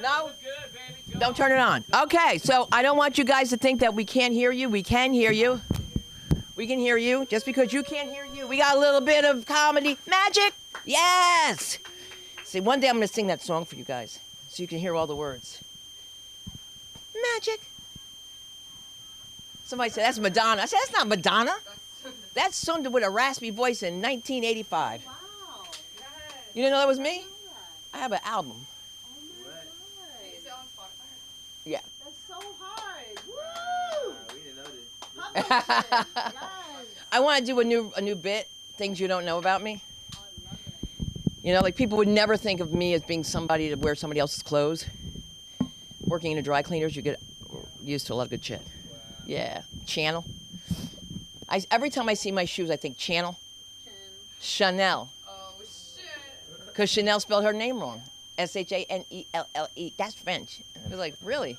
No? Don't turn it on. Okay, so I don't want you guys to think that we can't hear you. We can hear you. We can hear you. Just because you can't hear you, we got a little bit of comedy magic. Yes. See, one day I'm going to sing that song for you guys so you can hear all the words. Magic. Somebody said, that's Madonna. I said, that's not Madonna. That's someone with a raspy voice in 1985. Wow. You didn't know that was me? I have an album. Oh my God. Is it on Spotify? Yeah. That's so hard. Woo! We didn't know this. Yes. I want to do a new bit, things you don't know about me. Oh, I love it. You know, like people would never think of me as being somebody to wear somebody else's clothes. Working in a dry cleaners, you get used to a lot of good shit. Wow. Yeah, Channel. Every time I see my shoes, I think Channel. Chanel. Oh, shit. Because Chanel spelled her name wrong. Chanelle. That's French. And I was like, really?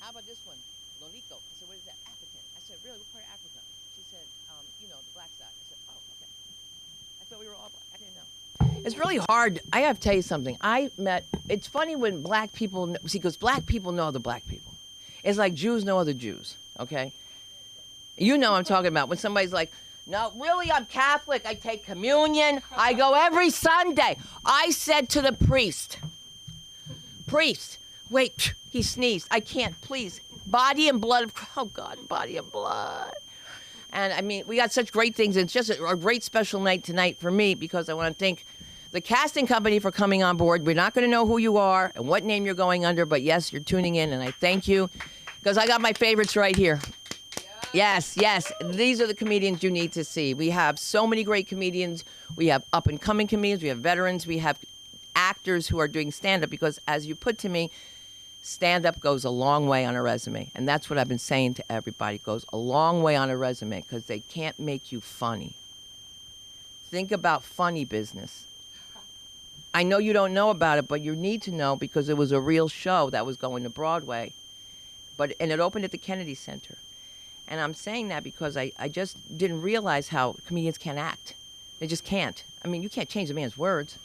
How about this one? Lolico. I said, what is that? African. I said, really? What part of Africa? She said, you know, the black side. I said, oh, okay. I thought we were all black. I didn't know. It's really hard. I have to tell you something. It's funny when black people, see, because black people know other black people. It's like Jews know other Jews, okay? You know what I'm talking about. When somebody's like, no, really, I'm Catholic. I take communion. I go every Sunday. I said to the priest, wait, he sneezed. I can't, please. Body and blood. Oh, God, body and blood. And, I mean, we got such great things. It's just a great special night tonight for me because I want to thank the casting company for coming on board. We're not going to know who you are and what name you're going under, but, yes, you're tuning in, and I thank you because I got my favorites right here. Yes. These are the comedians you need to see. We have so many great comedians. We have up-and-coming comedians. We have veterans. We have actors who are doing stand-up because, as you put to me, stand-up goes a long way on a resume. And that's what I've been saying to everybody. It goes a long way on a resume because they can't make you funny. Think about funny business. I know you don't know about it, but you need to know because it was a real show that was going to Broadway. And it opened at the Kennedy Center. And I'm saying that because I just didn't realize how comedians can't act. They just can't. I mean, you can't change a man's words.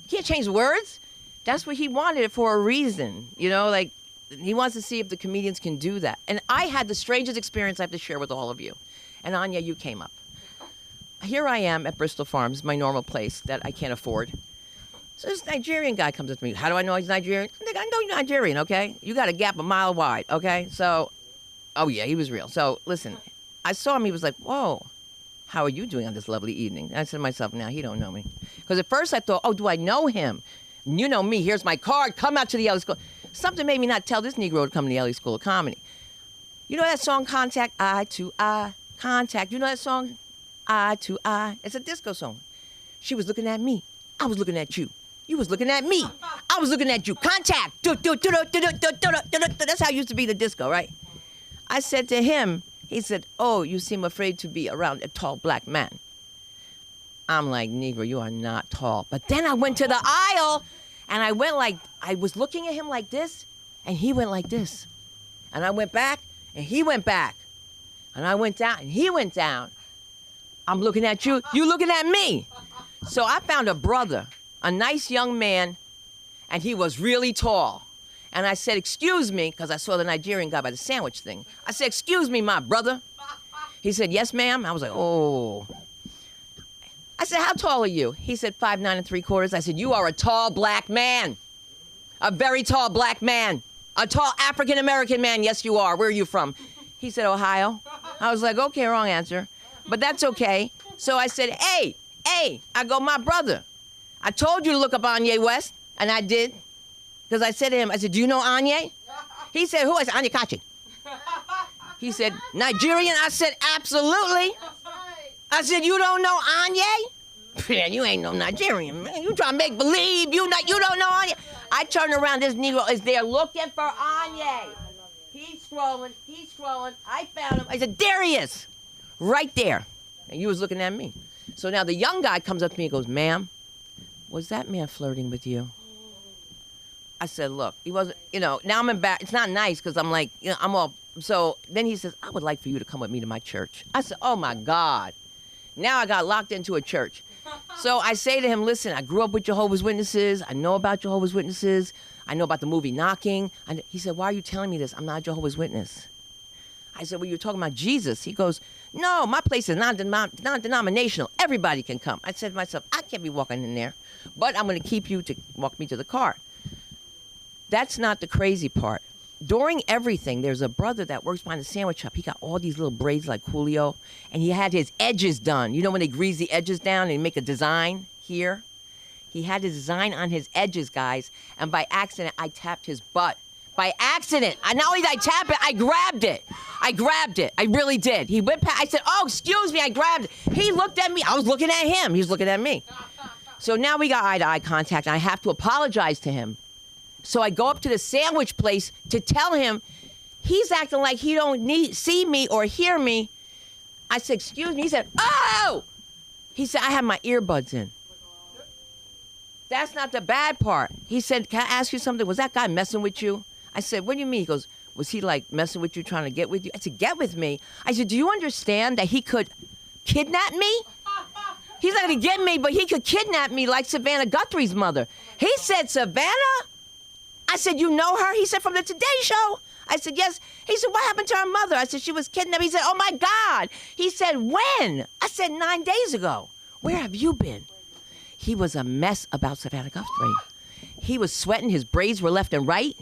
You can't change words. That's what he wanted it for a reason. You know, like, he wants to see if the comedians can do that. And I had the strangest experience I have to share with all of you. And Anya, you came up. Here I am at Bristol Farms, my normal place that I can't afford. So this Nigerian guy comes up to me. How do I know he's Nigerian? I know you're Nigerian, okay? You got a gap a mile wide, okay? So... oh, yeah, he was real. So, listen, I saw him. He was like, whoa, how are you doing on this lovely evening? And I said to myself, now, he don't know me. Because at first I thought, oh, do I know him? You know me. Here's my card. Come out to the LA School. Something made me not tell this Negro to come to the LA School of Comedy. You know that song, Contact, Eye to Eye, Contact? You know that song, Eye to Eye? It's a disco song. She was looking at me. I was looking at you. You was looking at me. I was looking at you. Contact. That's how it used to be the disco, right? I said to him, he said, oh, you seem afraid to be around a tall black man. I'm like, Negro, you are not tall. But then I went to the aisle, and I was looking at him like this, and he went like this. And I went back, and he went back. And I went down, and he went down. I'm looking at you, you looking at me. So I found a brother, a nice young man, and he was really tall. And I said, excuse me, because I saw the Nigerian guy by the sandwich thing. I said, excuse me, my brother. He said, yes, ma'am. I was like, oh. I said, how tall are you? He said, 5'9 3/4. I said, you are a tall black man. A very tall black man. A tall African-American man. Yes, you are. Where are you from? He said, Ohio. I was like, okay, wrong answer. But that's okay. So I said, hey. I go, my brother. I told you to look up Anye West, and I did. Because I said to him, I said, do you know Anye? He said, who? I said, Anye Kachi. He said, Nigerian? I said, absolutely. I said, you don't know Anye? Man, you ain't no Nigerian, man. You trying to make believe you don't know Anye. I turned around, this Negro is there looking for Anye. He's scrolling. I found him. I said, there he is. Right there. And you was looking at me. So now the young guy comes up to me and goes, ma'am, was that man flirting with you? I said, look, he wasn't, now I'm embarrassed. It's not nice because I'm like, I'm all, so then he says, I would like for you to come with me to my church. I said, oh my God. Now I got locked into a church. So I say to him, listen, I grew up with Jehovah's Witnesses. I know about Jehovah's Witnesses. I know about the movie Knocking. He said, why are you telling me this? I'm not a Jehovah's Witness. I said, well, you're talking about Jesus. He goes, no, my place is non-denominational. Everybody can come. I said to myself, I can't be walking in there, but I'm going to keep you to walk me to the car. That's not the crazy part. During everything, there's a brother that works behind the sandwich shop. He got all these little braids like Julio, and he had his edges done. You know when they grease the edges down and make a design here? He had his design on his edges, guys, and by accident, I tapped his butt. By accident. Not only did I tap it, I grabbed it. I really did. He went past. I said, oh, excuse me, I grabbed it. He looked at me. I was looking at him. He was looking at me. So now we got eye-to-eye contact, and I have to apologize to him. So I go up to the sandwich place to tell him he's acting like he don't see me or hear me. I said, excuse me. He said, oh! He said, I have my earbuds in. That's not the bad part. He said, can I ask you something? Was that guy messing with you? I said, what do you mean? He goes, was he like messing with you, trying to get with you? I said, get with me? I said, do you understand that he could kidnap me? He's not going to get me, but he could kidnap me like Savannah Guthrie's mother. He said, Savannah? I said, you know her? He said, from the Today Show. I said, yes. He said, what happened to her mother? I said, she was kidnapped. He said, oh, my God. He said, when? I said, 9 days ago. Where have you been? He was a mess about Savannah Guthrie. He was sweating. His braids were left and right.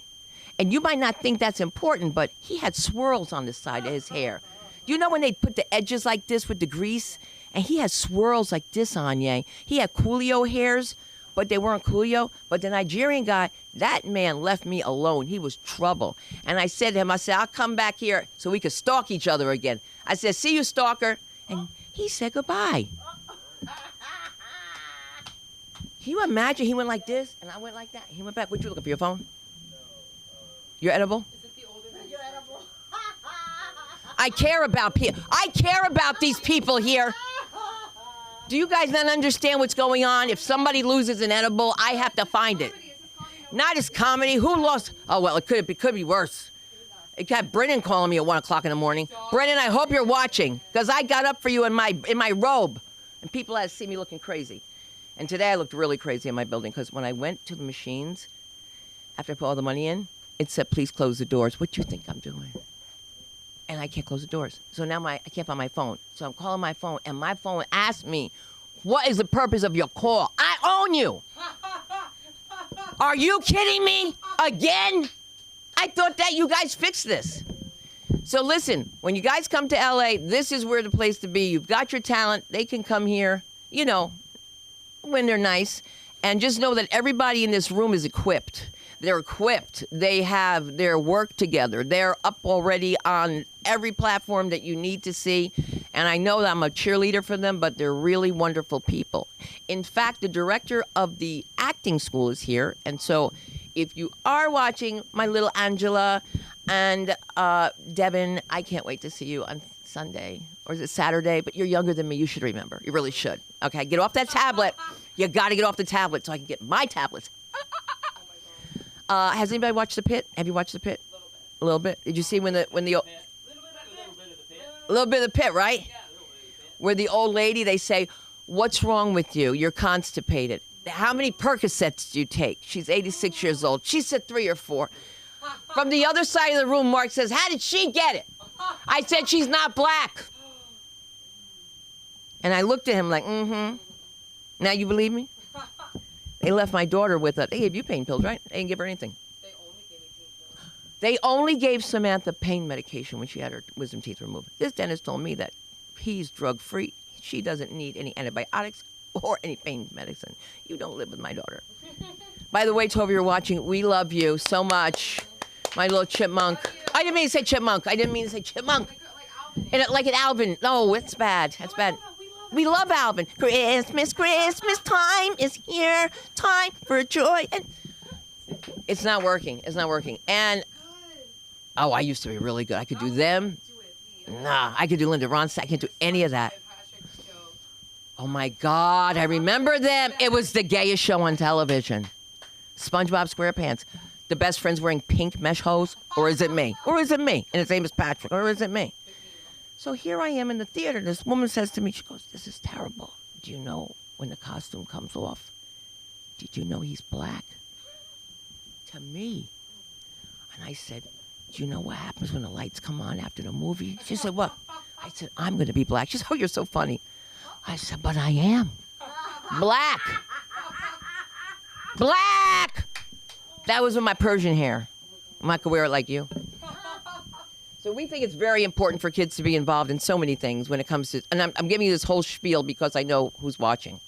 And you might not think that's important, but he had swirls on the side of his hair. You know when they put the edges like this with the grease? And he had swirls like this on Yang. He had Coolio hairs, but they weren't Coolio. But the Nigerian guy, that man left me alone. He was trouble. And I said to him, I said, I'll come back here so we could stalk each other again. I said, see you, stalker. And he said goodbye. Can you imagine? He went like this, and I went like that. He went back. What you looking for, your phone? You're edible? Is it the older version? I care about people. I care about these people here. Do you guys not understand what's going on? If somebody loses an edible, I have to find it. Not as comedy. Who lost? Oh, well, it could be worse. It got Brennan calling me at 1 o'clock in the morning. Brennan, I hope you're watching, because I got up for you in my robe, and people had to see me looking crazy. And today I looked really crazy in my building, because when I went to the machines, after I put all the money in, it said, please close the doors. What do you think I'm doing? And I can't close the doors. So now I can't find my phone. So I'm calling my phone, and my phone asked me, what is the purpose of your call? I own you. Are you kidding me? Again? I thought that you guys fixed this. So listen, when you guys come to LA, this is where the place to be. You've got your talent. They can come here, you know, when they're nice. And just know that everybody in this room is equipped. They're equipped. They have their work together. They're up already on every platform that you need to see. And I know that I'm a cheerleader for them, but they're really wonderful people. In fact, the director of the acting school is here. And so if you are watching, my little Angela and Devin, I can't wait to see you on Sunday. Or is it Saturday? But you're younger than me. You should remember. You really should. Okay, get off that tablet. You got to get off the tablet so I can get my tablets. Has anybody watched The Pit? Have you watched The Pit? A little bit. Did you see when the A little bit of the pit. a little bit of The Pit, right? Yeah, a little bit of the pit. Where the old lady, they say, what's wrong with you? You're constipated. How many Percocets do you take? She's 86 years old. She said 3 or 4. From the other side of the room, Mark says, how did she get it? I said, she's not black. And I looked at him like, mm-hmm. Now you believe me? They left my daughter with it. They gave you pain pills, right? They didn't give her anything. They only gave me pain pills. They only gave Samantha pain medication when she had her wisdom teeth removed. This dentist told me that he's drug-free. She doesn't need any antibiotics or any pain medicine. You don't live with my daughter. By the way, Toby, you're watching. We love you so much. My little chipmunk. I didn't mean to say chipmunk. I didn't mean to say chipmunk. Like an Alvin. No, it's bad. That's bad. We love Alvin. Christmas time is here. Time for joy. And it's not working. It's not working. And, oh, I used to be really good. I could do them. Nah, I could do Linda Ronstadt. I can't do any of that. Oh, my God. I remember them. It was the gayest show on television. SpongeBob SquarePants. The best friend's wearing pink mesh hose. Or is it me? Or is it me? And his name is Patrick. Or is it me? So here I am in the theater. This woman says to me, she goes, this is terrible. Do you know when the costume comes off, did you know he's black? To me. And I said, do you know what happens when the lights come on after the movie? She said, what? I said, I'm going to be black. She said, oh, you're so funny. I said, but I am. Black. Black. That was with my Persian hair. I'm not going to wear it like you. So we think it's very important for kids to be involved in so many things when it comes to, and I'm giving you this whole spiel because I know who's watching.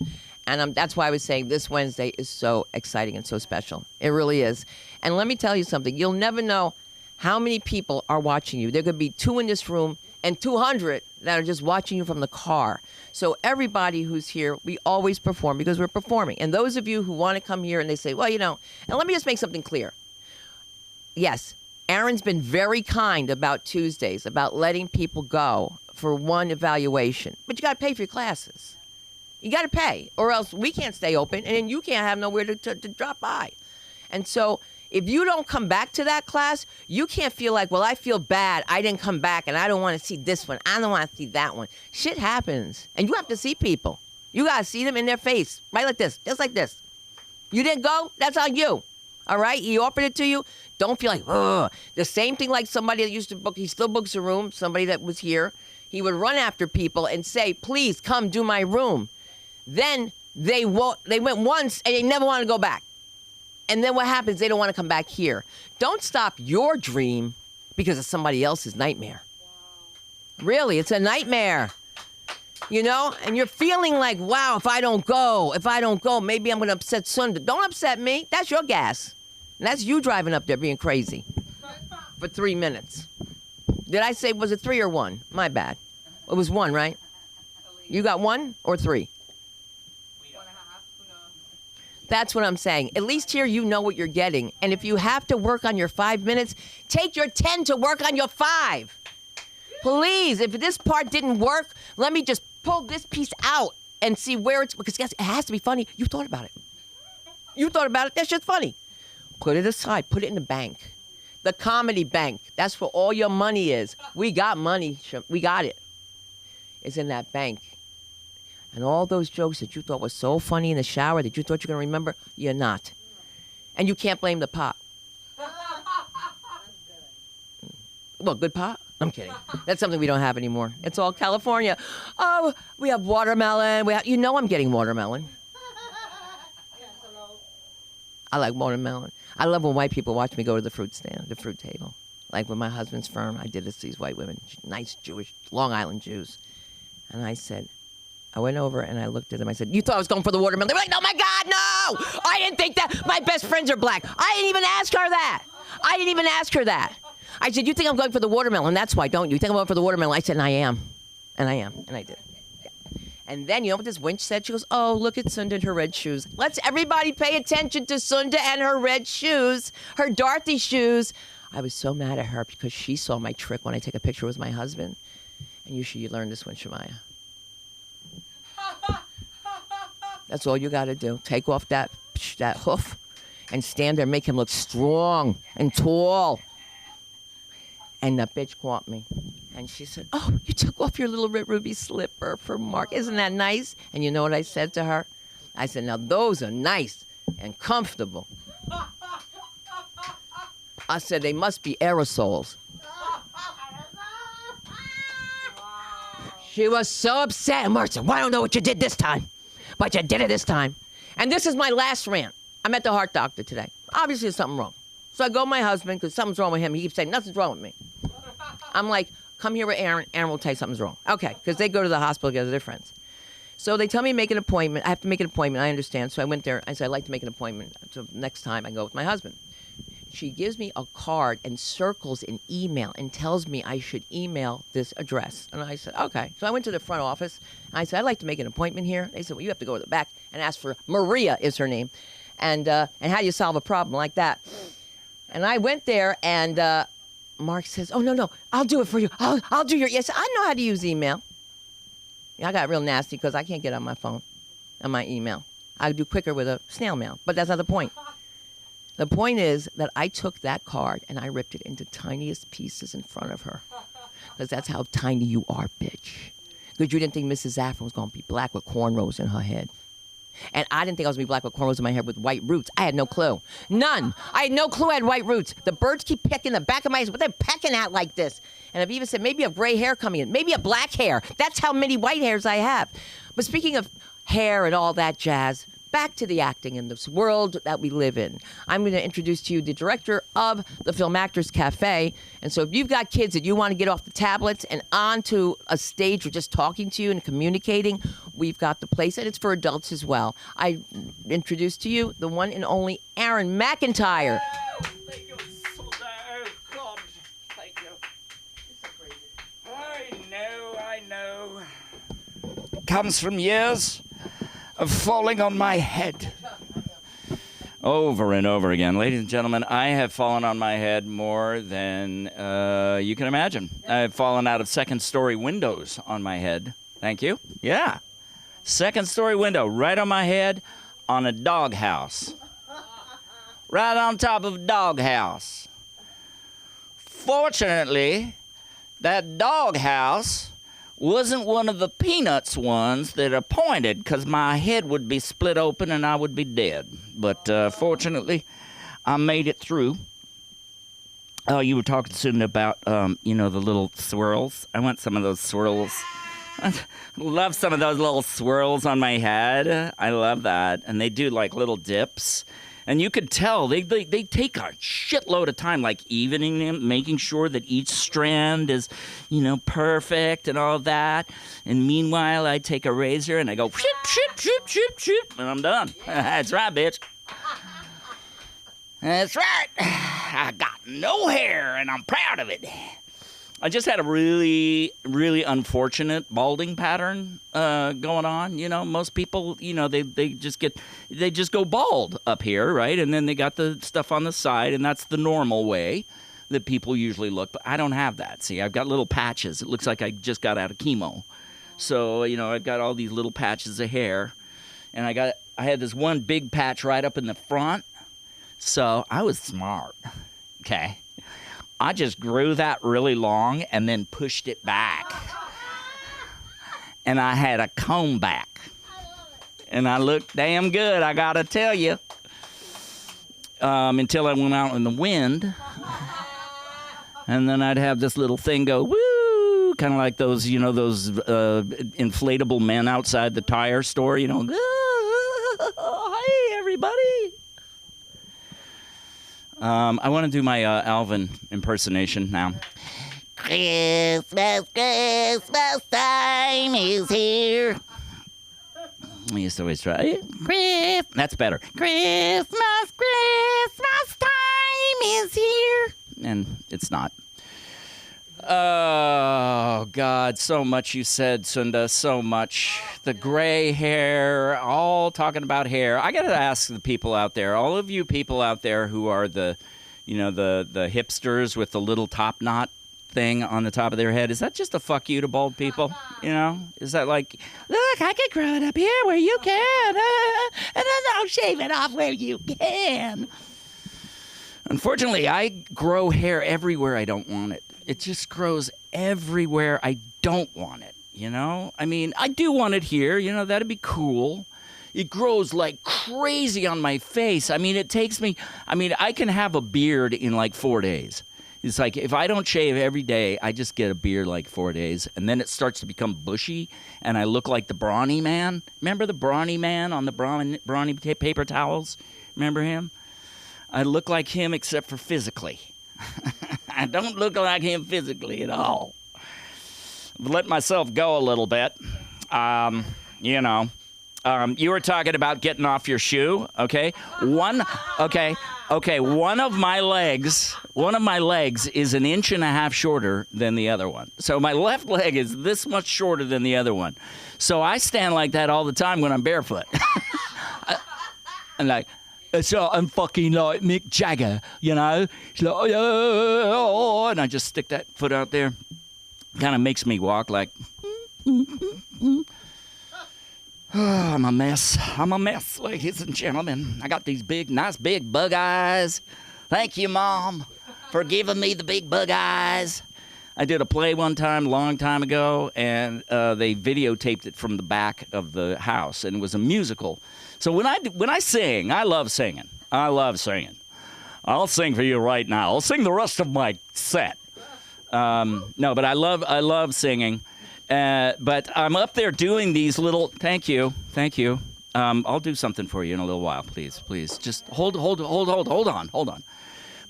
And that's why I was saying this Wednesday is so exciting and so special. It really is. And let me tell you something. You'll never know how many people are watching you. There could be 2 in this room and 200 that are just watching you from the car. So everybody who's here, we always perform because we're performing. And those of you who want to come here and they say, well, you know, and let me just make something clear. Yes, Aaron's been very kind about Tuesdays, about letting people go for one evaluation. But you got to pay for your classes. You got to pay, or else we can't stay open, and then you can't have nowhere to drop by. And so if you don't come back to that class, you can't feel like, well, I feel bad. I didn't come back, and I don't want to see this one. I don't want to see that one. Shit happens, and you have to see people. You got to see them in their face, right like this, just like this. You didn't go? That's on you. All right? He offered it to you. Don't feel like, ugh. The same thing like somebody that used to book, he still books a room, somebody that was here. He would run after people and say, please come do my room. Then they went once and they never want to go back. And then what happens? They don't want to come back here. Don't stop your dream because of somebody else's nightmare. Wow. Really, it's a nightmare. You know? And you're feeling like, wow, if I don't go, maybe I'm going to upset Sunda. Don't upset me. That's your gas. And that's you driving up there being crazy for 3 minutes. Did I say, was it 3 or 1? My bad. It was 1, right? You got 1 or 3? That's what I'm saying. At least here you know what you're getting. And if you have to work on your 5 minutes, take your 10 to work on your 5. Please, if this part didn't work, let me just pull this piece out and see where it's, because guys, it has to be funny. You thought about it. You thought about it. That's just funny. Put it aside. Put it in the bank. The comedy bank. That's where all your money is. We got money. We got it. It's in that bank. And all those jokes that you thought were so funny in the shower that you thought you were going to remember, you're not. And you can't blame the pot. Well, good pot? I'm kidding. That's something we don't have anymore. It's all California. Oh, we have watermelon. You know I'm getting watermelon. I like watermelon. I love when white people watch me go to the fruit stand, the fruit table. Like with my husband's firm, I did this to these white women, nice Jewish, Long Island Jews. And I went over and I looked at them. I said, you thought I was going for the watermelon? They were like, oh my God, no! I didn't think that. My best friends are black. I didn't even ask her that. I said, you think I'm going for the watermelon? That's why, don't you? You think I'm going for the watermelon? I said, and I am. And I did. Yeah. And then, you know what this wench said? She goes, oh, look at Sunda and her red shoes. Let's everybody pay attention to Sunda and her red shoes, her Dorothy shoes. I was so mad at her because she saw my trick when I take a picture with my husband. And you should learn this one, Shemaya. That's all you got to do. Take off that hoof and stand there and make him look strong and tall. And the bitch caught me. And she said, oh, you took off your little red ruby slipper for Mark. Isn't that nice? And you know what I said to her? I said, now those are nice and comfortable. I said, they must be aerosols. She was so upset. And Mark said, well, I don't know what you did this time, but you did it this time. And this is my last rant. I'm at the heart doctor today. Obviously, there's something wrong. So I go to my husband because something's wrong with him. He keeps saying, nothing's wrong with me. I'm like, come here with Aaron. Aaron will tell you something's wrong. Okay, because they go to the hospital together. They're friends. So they tell me to make an appointment. I have to make an appointment. I understand. So I went there. I said, I'd like to make an appointment. So next time I go with my husband. She gives me a card and circles an email and tells me I should email this address. And I said, okay. So I went to the front office. And I said, I'd like to make an appointment here. They said, well, you have to go to the back and ask for Maria is her name. And how do you solve a problem like that? And I went there, and Mark says, oh, no, I'll do it for you. I'll do your, yes, I know how to use email. Yeah, I got real nasty because I can't get on my phone, on my email. I do quicker with a snail mail, but that's not the point. The point is that I took that card, and I ripped it into tiniest pieces in front of her. Because that's how tiny you are, bitch. Because you didn't think Mrs. Zaffron was going to be black with cornrows in her head. And I didn't think I was going to be black with cornrows in my hair with white roots. I had no clue. None. I had no clue I had white roots. The birds keep pecking the back of my head. What they're pecking at like this. And I've even said, maybe a gray hair coming in. Maybe a black hair. That's how many white hairs I have. But speaking of hair and all that jazz, back to the acting in this world that we live in. I'm going to introduce to you the director of the Film Actors Cafe. And so if you've got kids that you want to get off the tablets and onto a stage or just talking to you and communicating, we've got the place, and it's for adults as well. I introduce to you the one and only Aaron McIntyre. Oh, thank you so much. Oh, God. Thank you. I know. Comes from years of falling on my head. Over and over again. Ladies and gentlemen, I have fallen on my head more than you can imagine. I've fallen out of second-story windows on my head. Thank you. Yeah. Second-story window right on my head on a doghouse. Right on top of a doghouse. Fortunately, that doghouse wasn't one of the Peanuts ones that are pointed, because my head would be split open and I would be dead. But fortunately, I made it through. Oh, you were talking soon about, the little swirls. I want some of those swirls. I love some of those little swirls on my head. I love that. And they do like little dips. And you could tell they take a shitload of time, like evening them, making sure that each strand is, perfect and all that. And meanwhile, I take a razor and I go, shoop, shoop, shoop, shoop, shoop, and I'm done. That's right, bitch. That's right. I got no hair, and I'm proud of it. I just had a really, really unfortunate balding pattern going on. Most people, they just go bald up here, right? And then they got the stuff on the side, and that's the normal way that people usually look. But I don't have that. See, I've got little patches. It looks like I just got out of chemo. So, I've got all these little patches of hair, and I had this one big patch right up in the front. So I was smart. Okay. I just grew that really long and then pushed it back. And I had a comb back. And I looked damn good, I gotta tell you. Until I went out in the wind. And then I'd have this little thing go, woo, kind of like those, those inflatable men outside the tire store, hey, everybody. I want to do my Alvin impersonation now. Christmas time is here. I used to always try it. That's better. Christmas time is here. And it's not. Oh, God, so much you said, Sunda, so much. The gray hair, all talking about hair. I got to ask the people out there, all of you people out there who are the hipsters with the little top knot thing on the top of their head, is that just a fuck you to bald people? Is that like, look, I can grow it up here where you can, and then I'll shave it off where you can. Unfortunately, I grow hair everywhere I don't want it. It just grows everywhere I don't want it, I mean, I do want it here, that'd be cool. It grows like crazy on my face. I mean, I can have a beard in like 4 days. It's like if I don't shave every day, I just get a beard like 4 days. And then it starts to become bushy, and I look like the Brawny Man. Remember the Brawny Man on the Brawny paper towels? Remember him? I look like him except for physically. I don't look like him physically at all. Let myself go a little bit. You were talking about getting off your shoe, okay? One of my legs is 1.5 inches shorter than the other one. So my left leg is this much shorter than the other one. So I stand like that all the time when I'm barefoot. I'm like, so I'm fucking like Mick Jagger, It's like, oh, and I just stick that foot out there. Kind of makes me walk like, oh, I'm a mess, ladies and gentlemen. I got these nice big bug eyes. Thank you, Mom, for giving me the big bug eyes. I did a play one time, long time ago, and they videotaped it from the back of the house, and it was a musical. So when I sing, I love singing. I love singing. I'll sing for you right now. I'll sing the rest of my set. No, but I love singing. But I'm up there doing these little. Thank you. I'll do something for you in a little while, please. Just hold on.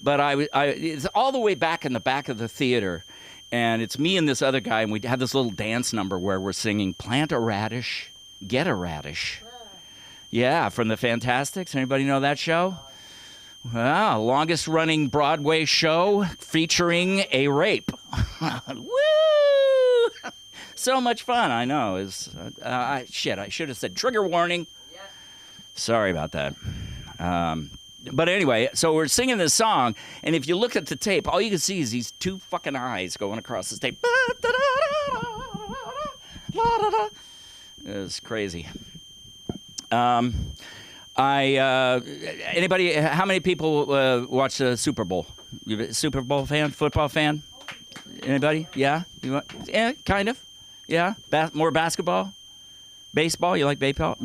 But it's all the way back in the back of the theater, and it's me and this other guy, and we had this little dance number where we're singing "Plant a Radish, Get a Radish." Yeah, from the Fantastics. Anybody know that show? Wow, longest running Broadway show featuring a rape. Woo! So much fun, I know. I should have said trigger warning. Yeah. Sorry about that. But anyway, so we're singing this song, and if you look at the tape, all you can see is these two fucking eyes going across the tape. It's crazy. Anybody? How many people watch the Super Bowl? You a Super Bowl fan? Football fan? Anybody? Yeah. Yeah, kind of. Yeah. More basketball, baseball. You like baseball?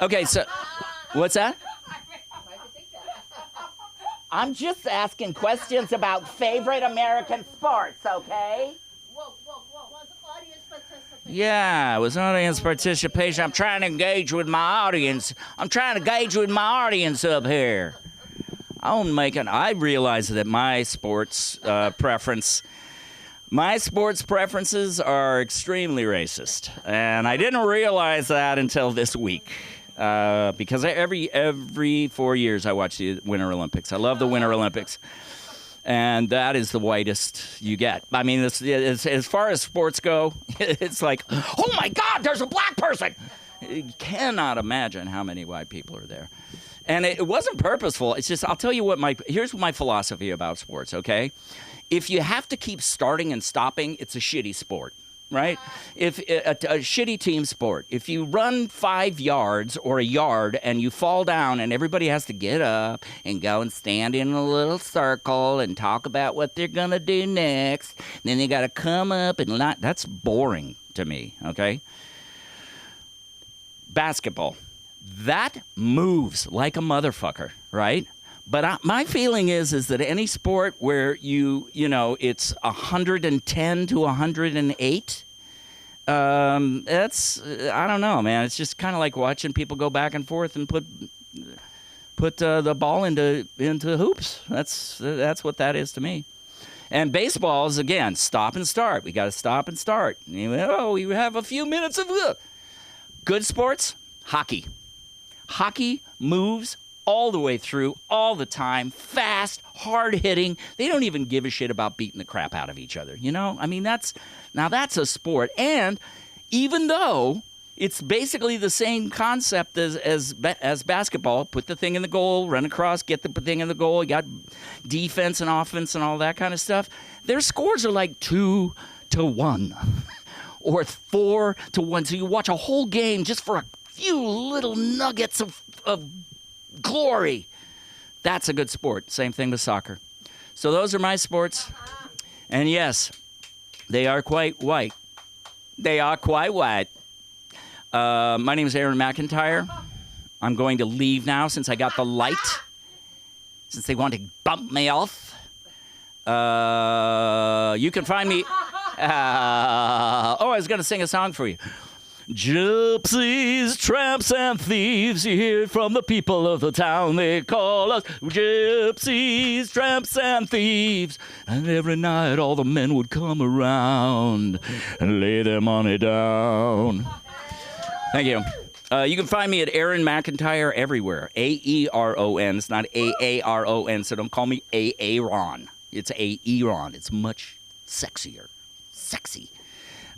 Okay. So, what's that? I'm just asking questions about favorite American sports. Okay. Yeah, it was audience participation. I'm trying to engage with my audience. up here. I realize that my sports preferences are extremely racist. And I didn't realize that until this week. Because every 4 years I watch the Winter Olympics. I love the Winter Olympics. And that is the whitest you get. I mean, as far as sports go, it's like, oh my God, there's a black person. You cannot imagine how many white people are there. And it wasn't purposeful. It's just, I'll tell you here's my philosophy about sports, okay? If you have to keep starting and stopping, it's a shitty sport. Right? If a shitty team sport, if you run 5 yards or a yard and you fall down and everybody has to get up and go and stand in a little circle and talk about what they're going to do next, then they got to come up and that's boring to me, okay? Basketball, that moves like a motherfucker, right? But my feeling is that any sport where it's 110 to 108, that's I don't know, man. It's just kind of like watching people go back and forth and put the ball into hoops. That's what that is to me. And baseball is again stop and start. We got to stop and start. We have a few minutes of good sports. Hockey. Hockey moves all the way through, all the time, fast, hard-hitting. They don't even give a shit about beating the crap out of each other, you know? I mean, that's a sport. And even though it's basically the same concept as basketball, put the thing in the goal, run across, get the thing in the goal, you got defense and offense and all that kind of stuff, their scores are like 2-1 or 4-1. So you watch a whole game just for a few little nuggets of glory. That's a good sport. Same thing with soccer. So those are my sports. And yes, they are quite white. My name is Aaron McIntyre. I'm going to leave now since I got the light. Since they want to bump me off. You can find me... I was going to sing a song for you. Gypsies, tramps, and thieves, you hear it from the people of the town. They call us gypsies, tramps, and thieves. And every night all the men would come around and lay their money down. Thank you. You can find me at Aaron McIntyre everywhere. A-E-R-O-N. It's not A-A-R-O-N, so don't call me A-A-Ron. It's A-E-Ron. It's much sexier. Sexy.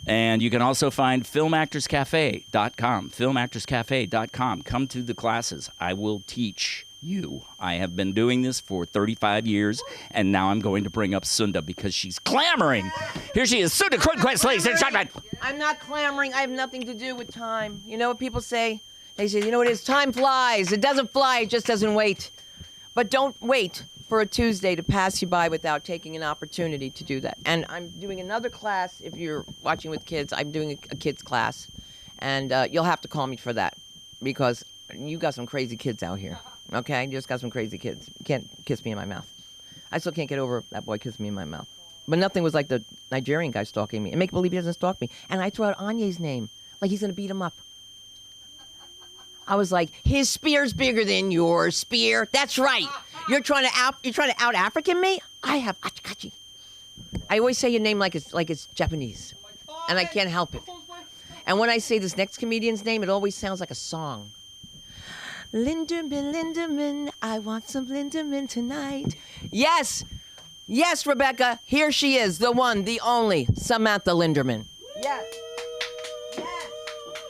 And you can also find filmactorscafe.com, filmactorscafe.com. Come to the classes. I will teach you. I have been doing this for 35 years, and now I'm going to bring up Sunda because she's clamoring. Here she is, Sunda Quinquest, ladies and gentlemen. I'm not clamoring. I have nothing to do with time. You know what people say? They say, you know what it is? Time flies. It doesn't fly. It just doesn't wait. But don't wait for a Tuesday to pass you by without taking an opportunity to do that. And I'm doing another class. If you're watching with kids, I'm doing a kids class, and you'll have to call me for that because you got some crazy kids out here. Okay, you just got some crazy kids. You can't kiss me in my mouth. I still can't get over that boy kissing me in my mouth. But nothing was like the Nigerian guy stalking me. And make believe he doesn't stalk me. And I throw out Anye's name like he's gonna beat him up. I was like, his spear's bigger than your spear. That's right. You're trying to out African me? I have achikachi. I always say your name like it's Japanese, and I can't help it. And when I say this next comedian's name, it always sounds like a song. Linderman, Linderman, I want some Linderman tonight. Yes, yes, Rebecca, here she is, the one, the only, Samantha Linderman. Yes.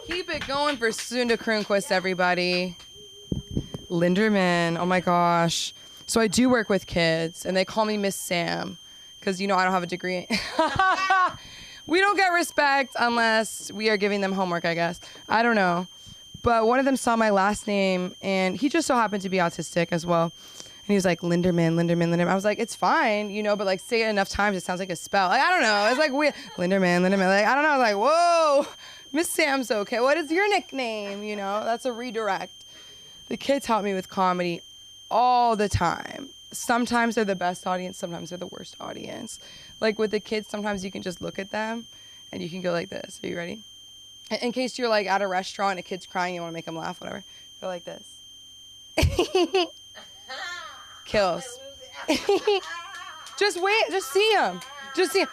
Keep it going for Sunda Kronquist, everybody. Linderman, oh my gosh. So I do work with kids, and they call me Miss Sam, because, I don't have a degree. We don't get respect unless we are giving them homework, I guess. I don't know. But one of them saw my last name, and he just so happened to be autistic as well. And he was like, Linderman, Linderman, Linderman. I was like, it's fine, but like say it enough times, it sounds like a spell. Like, I don't know. It's like weird. Linderman, Linderman. Like, I don't know. I was like, whoa, Miss Sam's okay. What is your nickname? That's a redirect. The kids help me with comedy all the time. Sometimes they're the best audience. Sometimes they're the worst audience. Like with the kids, sometimes you can just look at them and you can go like this. Are you ready? In case you're like at a restaurant and a kid's crying, you want to make them laugh, whatever. Go like this. Kills. Just wait. Just see them. Just see 'em.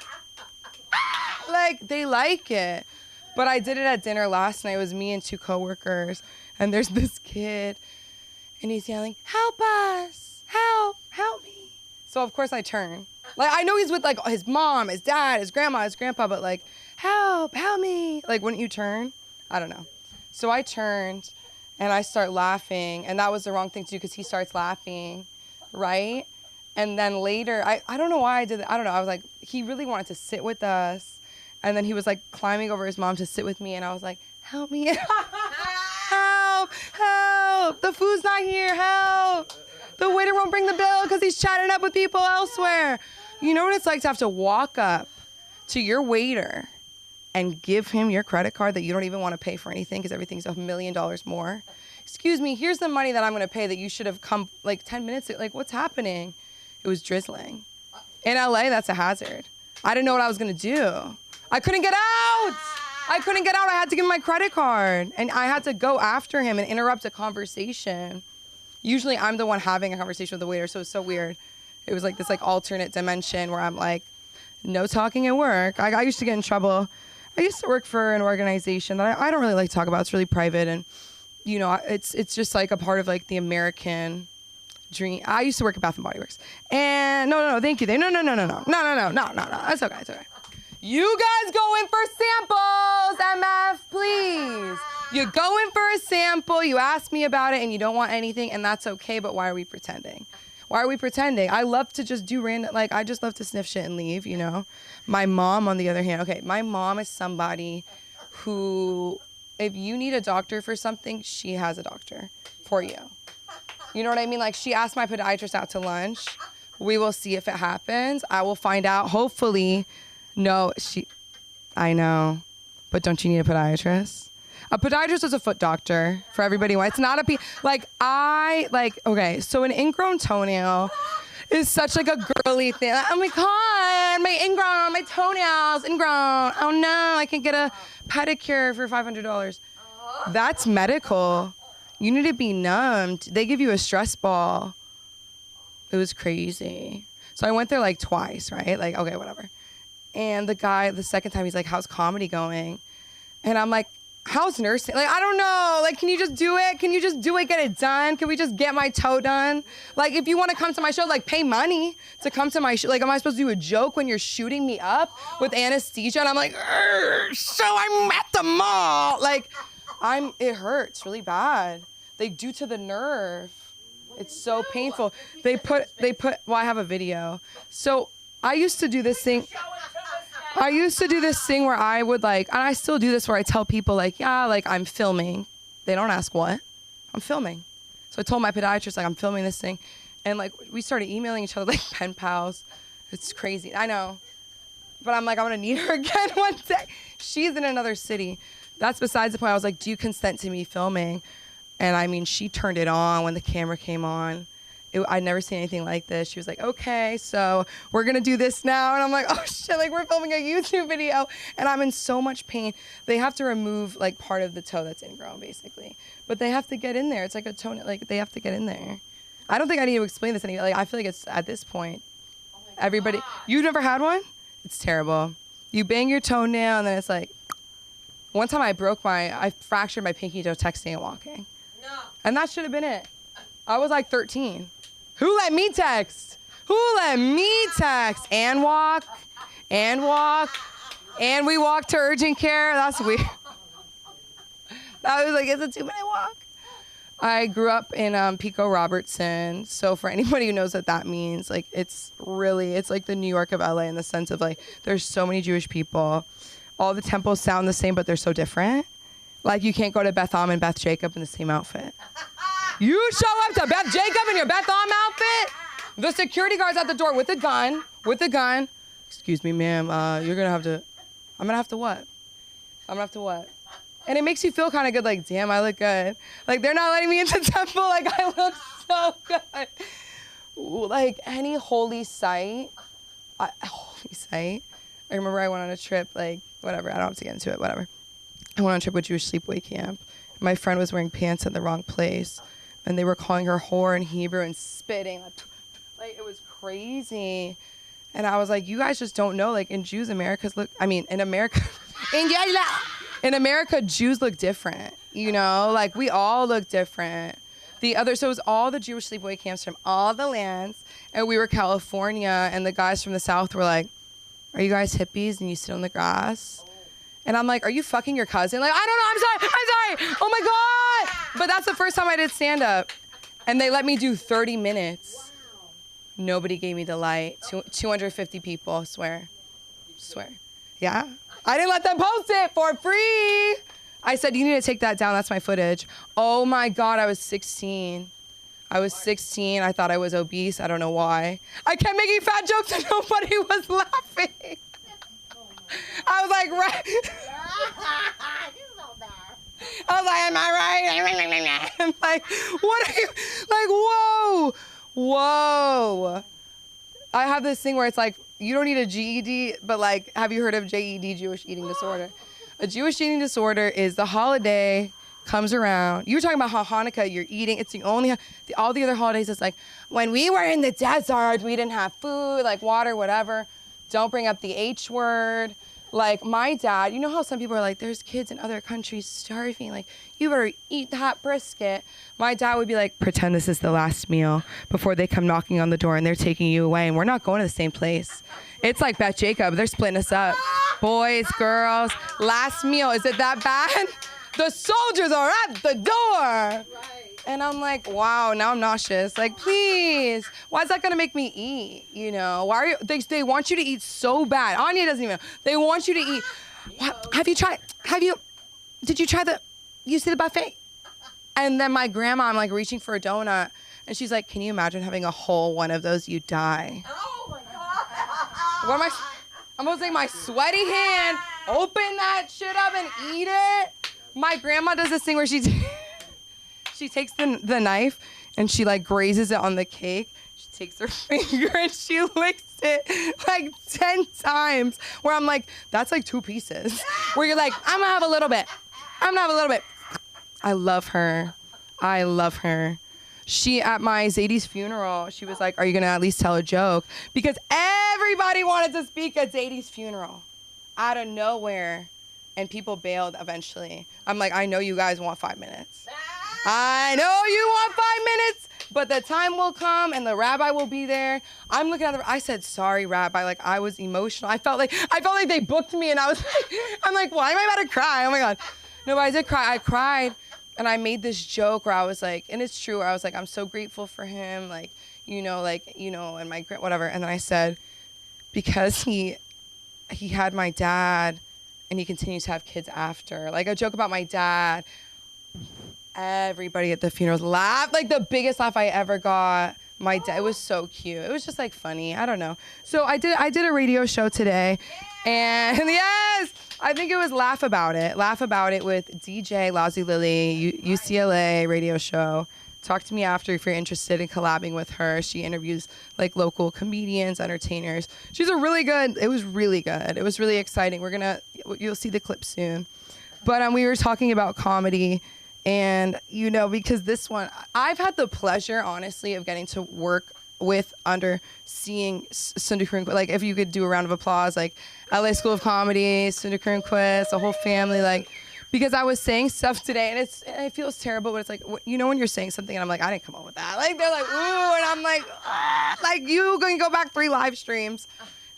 Like, they like it. But I did it at dinner last night. It was me and two coworkers. And there's this kid. And he's yelling, help us. Help me. So, of course, I turn. Like, I know he's with, like, his mom, his dad, his grandma, his grandpa. But, like, help me. Like, wouldn't you turn? I don't know. So I turned. And I start laughing. And that was the wrong thing to do because he starts laughing. Right? And then later, I don't know why I did it. I don't know. I was like, he really wanted to sit with us. And then he was like climbing over his mom to sit with me. And I was like, help me. Help. The food's not here. Help. The waiter won't bring the bill because he's chatting up with people elsewhere. You know what it's like to have to walk up to your waiter and give him your credit card that you don't even want to pay for anything because everything's $1 million more. Excuse me, here's the money that I'm going to pay that you should have come like 10 minutes ago. Like, what's happening? It was drizzling. In LA, that's a hazard. I didn't know what I was going to do. I couldn't get out. I had to give him my credit card. And I had to go after him and interrupt a conversation. Usually I'm the one having a conversation with the waiter, so it's so weird. It was like this like alternate dimension where I'm like, no talking at work. I used to get in trouble. I used to work for an organization that I don't really like to talk about. It's really private, and it's just like a part of like the American dream. I used to work at Bath and Body Works, and no, thank you. No. That's okay. It's okay. You guys go in for samples, MF, please. You go in for a sample. You ask me about it, and you don't want anything, and that's okay. But why are we pretending? I love to just do random, like, I just love to sniff shit and leave, My mom, on the other hand, okay, my mom is somebody who, if you need a doctor for something, she has a doctor for you. You know what I mean? Like, she asked my podiatrist out to lunch. We will see if it happens. I will find out, hopefully. No, I know, but don't you need a podiatrist? A podiatrist is a foot doctor for everybody. It's not okay, so an ingrown toenail is such like a girly thing. Like, oh my God, my toenails ingrown. Oh no, I can get a pedicure for $500. That's medical. You need to be numbed. They give you a stress ball. It was crazy. So I went there like twice, right? Like, okay, whatever. And the guy, the second time, he's like, how's comedy going? And I'm like, how's nursing? Like, I don't know. Like, can you just do it? Get it done? Can we just get my toe done? Like, if you want to come to my show, like, pay money to come to my show. Like, am I supposed to do a joke when you're shooting me up with anesthesia? And I'm like, so I'm at the mall. Like, it hurts really bad. They do to the nerve. It's so painful. Well, I have a video. So I used to do this thing where I would like, and I still do this where I tell people like, yeah, like I'm filming. They don't ask what. I'm filming. So I told my podiatrist, like, I'm filming this thing. And like we started emailing each other like pen pals. It's crazy. I know. But I'm like, I'm gonna need her again one day. She's in another city. That's besides the point. I was like, do you consent to me filming? And I mean, she turned it on when the camera came on. I'd never seen anything like this. She was like, okay, so we're gonna do this now. And I'm like, oh shit, like we're filming a YouTube video. And I'm in so much pain. They have to remove like part of the toe that's ingrown basically. But they have to get in there. It's like a toenail, like they have to get in there. I don't think I need to explain this anymore. Like I feel like it's at this point, everybody, you've never had one? It's terrible. You bang your toenail and then it's like, one time I fractured my pinky toe texting and walking. No. And that should have been it. I was like 13. Who let me text? Who let me text? And walk, and walk, and we walked to urgent care. That's weird. I was like, it's a 2-minute walk. I grew up in Pico Robertson. So for anybody who knows what that means, like it's like the New York of LA in the sense of like, there's so many Jewish people. All the temples sound the same, but they're so different. Like you can't go to Beth Am and Beth Jacob in the same outfit. You show up to Beth Jacob in your Beth Am outfit? The security guard's at the door with a gun. Excuse me, ma'am, I'm gonna have to what? And it makes you feel kind of good, like, damn, I look good. Like, they're not letting me into the temple, like, I look so good. Ooh, like, any holy site. I remember I went on a trip, like, whatever, I don't have to get into it, whatever. I went on a trip with Jewish sleepaway camp. My friend was wearing pants in the wrong place, and they were calling her whore in Hebrew and spitting. Like, it was crazy. And I was like, you guys just don't know, like, in America, Jews look different, you know? Like, we all look different. So it was all the Jewish sleepaway camps from all the lands, and we were California, and the guys from the South were like, are you guys hippies and you sit on the grass? And I'm like, are you fucking your cousin? Like, I don't know, I'm sorry. Oh my God. But that's the first time I did stand up. And they let me do 30 minutes. Wow. Nobody gave me the light. 250 people, swear. Yeah. I didn't let them post it for free. I said, you need to take that down. That's my footage. Oh my God, I was 16. I thought I was obese. I don't know why. I kept making fat jokes and nobody was laughing. I was like, right. I was like, am I right? I'm like, what are you? Like, whoa. I have this thing where it's like, you don't need a GED, but like, have you heard of JED, Jewish eating disorder? A Jewish eating disorder is the holiday comes around. You were talking about how Hanukkah, you're eating. It's all the other holidays, it's like, when we were in the desert, we didn't have food, like water, whatever. Don't bring up the H word. Like my dad, you know how some people are like, there's kids in other countries starving. Like, you better eat that brisket. My dad would be like, pretend this is the last meal before they come knocking on the door and they're taking you away and we're not going to the same place. It's like Beth Jacob, they're splitting us up. Boys, girls, last meal, is it that bad? The soldiers are at the door. Right. And I'm like, wow, now I'm nauseous. Like, please, why is that gonna make me eat? You know, why are you, they want you to eat so bad. Anya doesn't even know. They want you to eat. Did you try you see the buffet? And then my grandma, I'm like reaching for a donut. And she's like, can you imagine having a whole one of those? You die. Oh my God. What am I'm gonna take my sweaty hand, open that shit up and eat it. My grandma does this thing where she takes the knife and she like grazes it on the cake. She takes her finger and she licks it like 10 times. Where I'm like, that's like 2 pieces. Where you're like, I'm gonna have a little bit. I love her. She, at my Zadie's funeral, she was like, are you gonna at least tell a joke? Because everybody wanted to speak at Zadie's funeral. Out of nowhere. And people bailed eventually. I'm like, I know you guys want 5 minutes. I know you want 5 minutes, but the time will come and the rabbi will be there. I'm looking at I said, sorry, rabbi. Like, I was emotional. I felt like they booked me and I was like, I'm like, why am I about to cry? Oh my God. No, but I did cry. I cried and I made this joke where I was like, and it's true. I was like, I'm so grateful for him. Like, and my, whatever. And then I said, because he had my dad, and he continues to have kids after. Like a joke about my dad. Everybody at the funerals laughed. Like the biggest laugh I ever got my dad. It was so cute. It was just like funny. I don't know. So I did a radio show today, and yes, I think it was Laugh About It. Laugh About It with DJ Lousy Lily, UCLA radio show. Talk to me after if you're interested in collabing with her. She interviews like local comedians, entertainers. She's a really good. It was really good. It was really exciting. You'll see the clip soon. But we were talking about comedy, and because this one, I've had the pleasure, honestly, of getting to work with seeing Sunda Kernquist. Like, if you could do a round of applause, like LA School of Comedy, Sunda Kernquist, the whole family, like. Because I was saying stuff today, and it feels terrible, but it's like, when you're saying something, and I'm like, I didn't come up with that. Like, they're like, ooh, and I'm like, like, you can go back 3 live streams.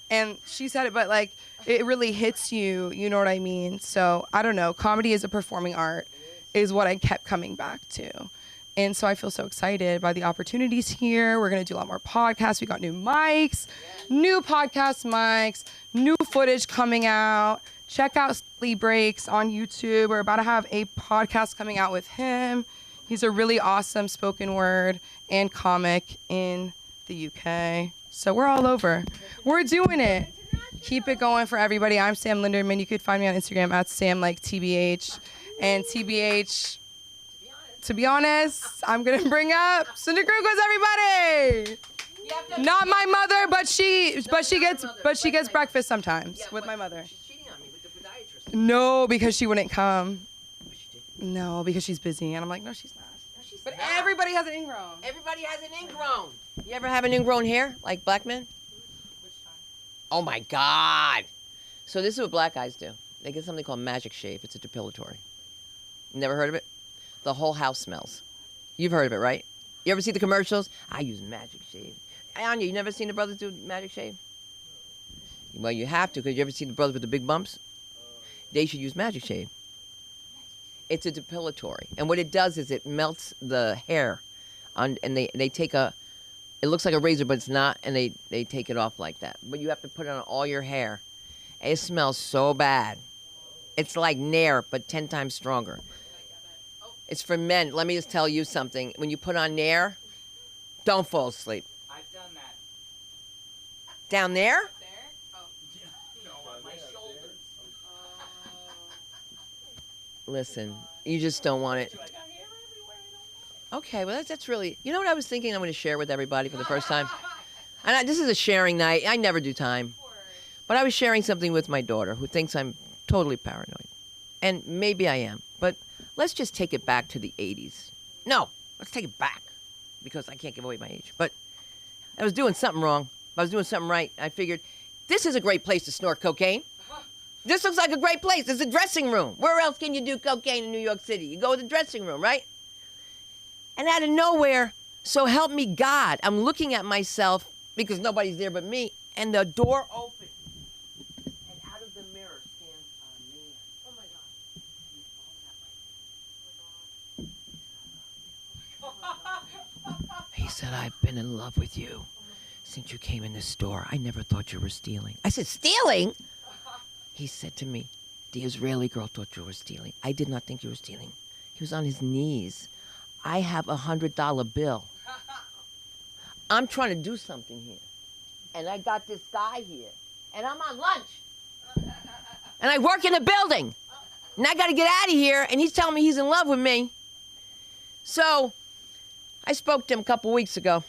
And she said it, but, like, it really hits you, you know what I mean? So, I don't know. Comedy is a performing art is what I kept coming back to. And so I feel so excited by the opportunities here. We're going to do a lot more podcasts. We got new mics, new podcast mics, new footage coming out. Check out Lee Breaks on YouTube. We're about to have a podcast coming out with him. He's a really awesome spoken word and comic in the UK. So we're all over. We're doing it. Keep it going for everybody. I'm Sam Linderman. You could find me on Instagram at SamLikeTBH. And TBH, to be honest, I'm going to bring up Sunda Kernquist, everybody. Not my mother, but she gets breakfast sometimes with my mother. No, because she wouldn't come. No, because she's busy. And I'm like, no, she's not. But everybody has an ingrown. Everybody has an ingrown. You ever have an ingrown hair, like black men? Oh, my God. So this is what black guys do. They get something called magic shave. It's a depilatory. Never heard of it? The whole house smells. You've heard of it, right? You ever see the commercials? I use magic shave. Anya, you never seen the brothers do magic shave? Well, you have to, because you ever see the brothers with the big bumps? They should use magic shave. It's a depilatory. And what it does is it melts the hair. And they take it looks like a razor, but it's not, and they take it off like that. But you have to put it on all your hair. And it smells so bad. It's like Nair, but 10 times stronger. It's for men. Let me just tell you something. When you put on Nair, don't fall asleep. I've done that. Down there? Listen, you just don't want it. Okay, well, that's really... You know what I was thinking I'm going to share with everybody for the first time? And this is a sharing night. I never do time. But I was sharing something with my daughter who thinks I'm totally paranoid. And maybe I am. But let's just take it back to the 80s. No, let's take it back. Because I can't give away my age. But I was doing something wrong. I was doing something right. I figured, this is a great place to snort cocaine. This looks like a great place. It's a dressing room. Where else can you do cocaine in New York City? You go to the dressing room, right? And out of nowhere, so help me God, I'm looking at myself because nobody's there but me, and the door opens. And out of the mirror stands a man. Oh, my God. He said, I've been in love with you since you came in the store. I never thought you were stealing. I said, stealing? He said to me, the Israeli girl thought you were stealing. I did not think you were stealing. He was on his knees. I have $100 bill. I'm trying to do something here. And I got this guy here. And I'm on lunch. And I work in a building. And I got to get out of here. And he's telling me he's in love with me. So I spoke to him a couple weeks ago.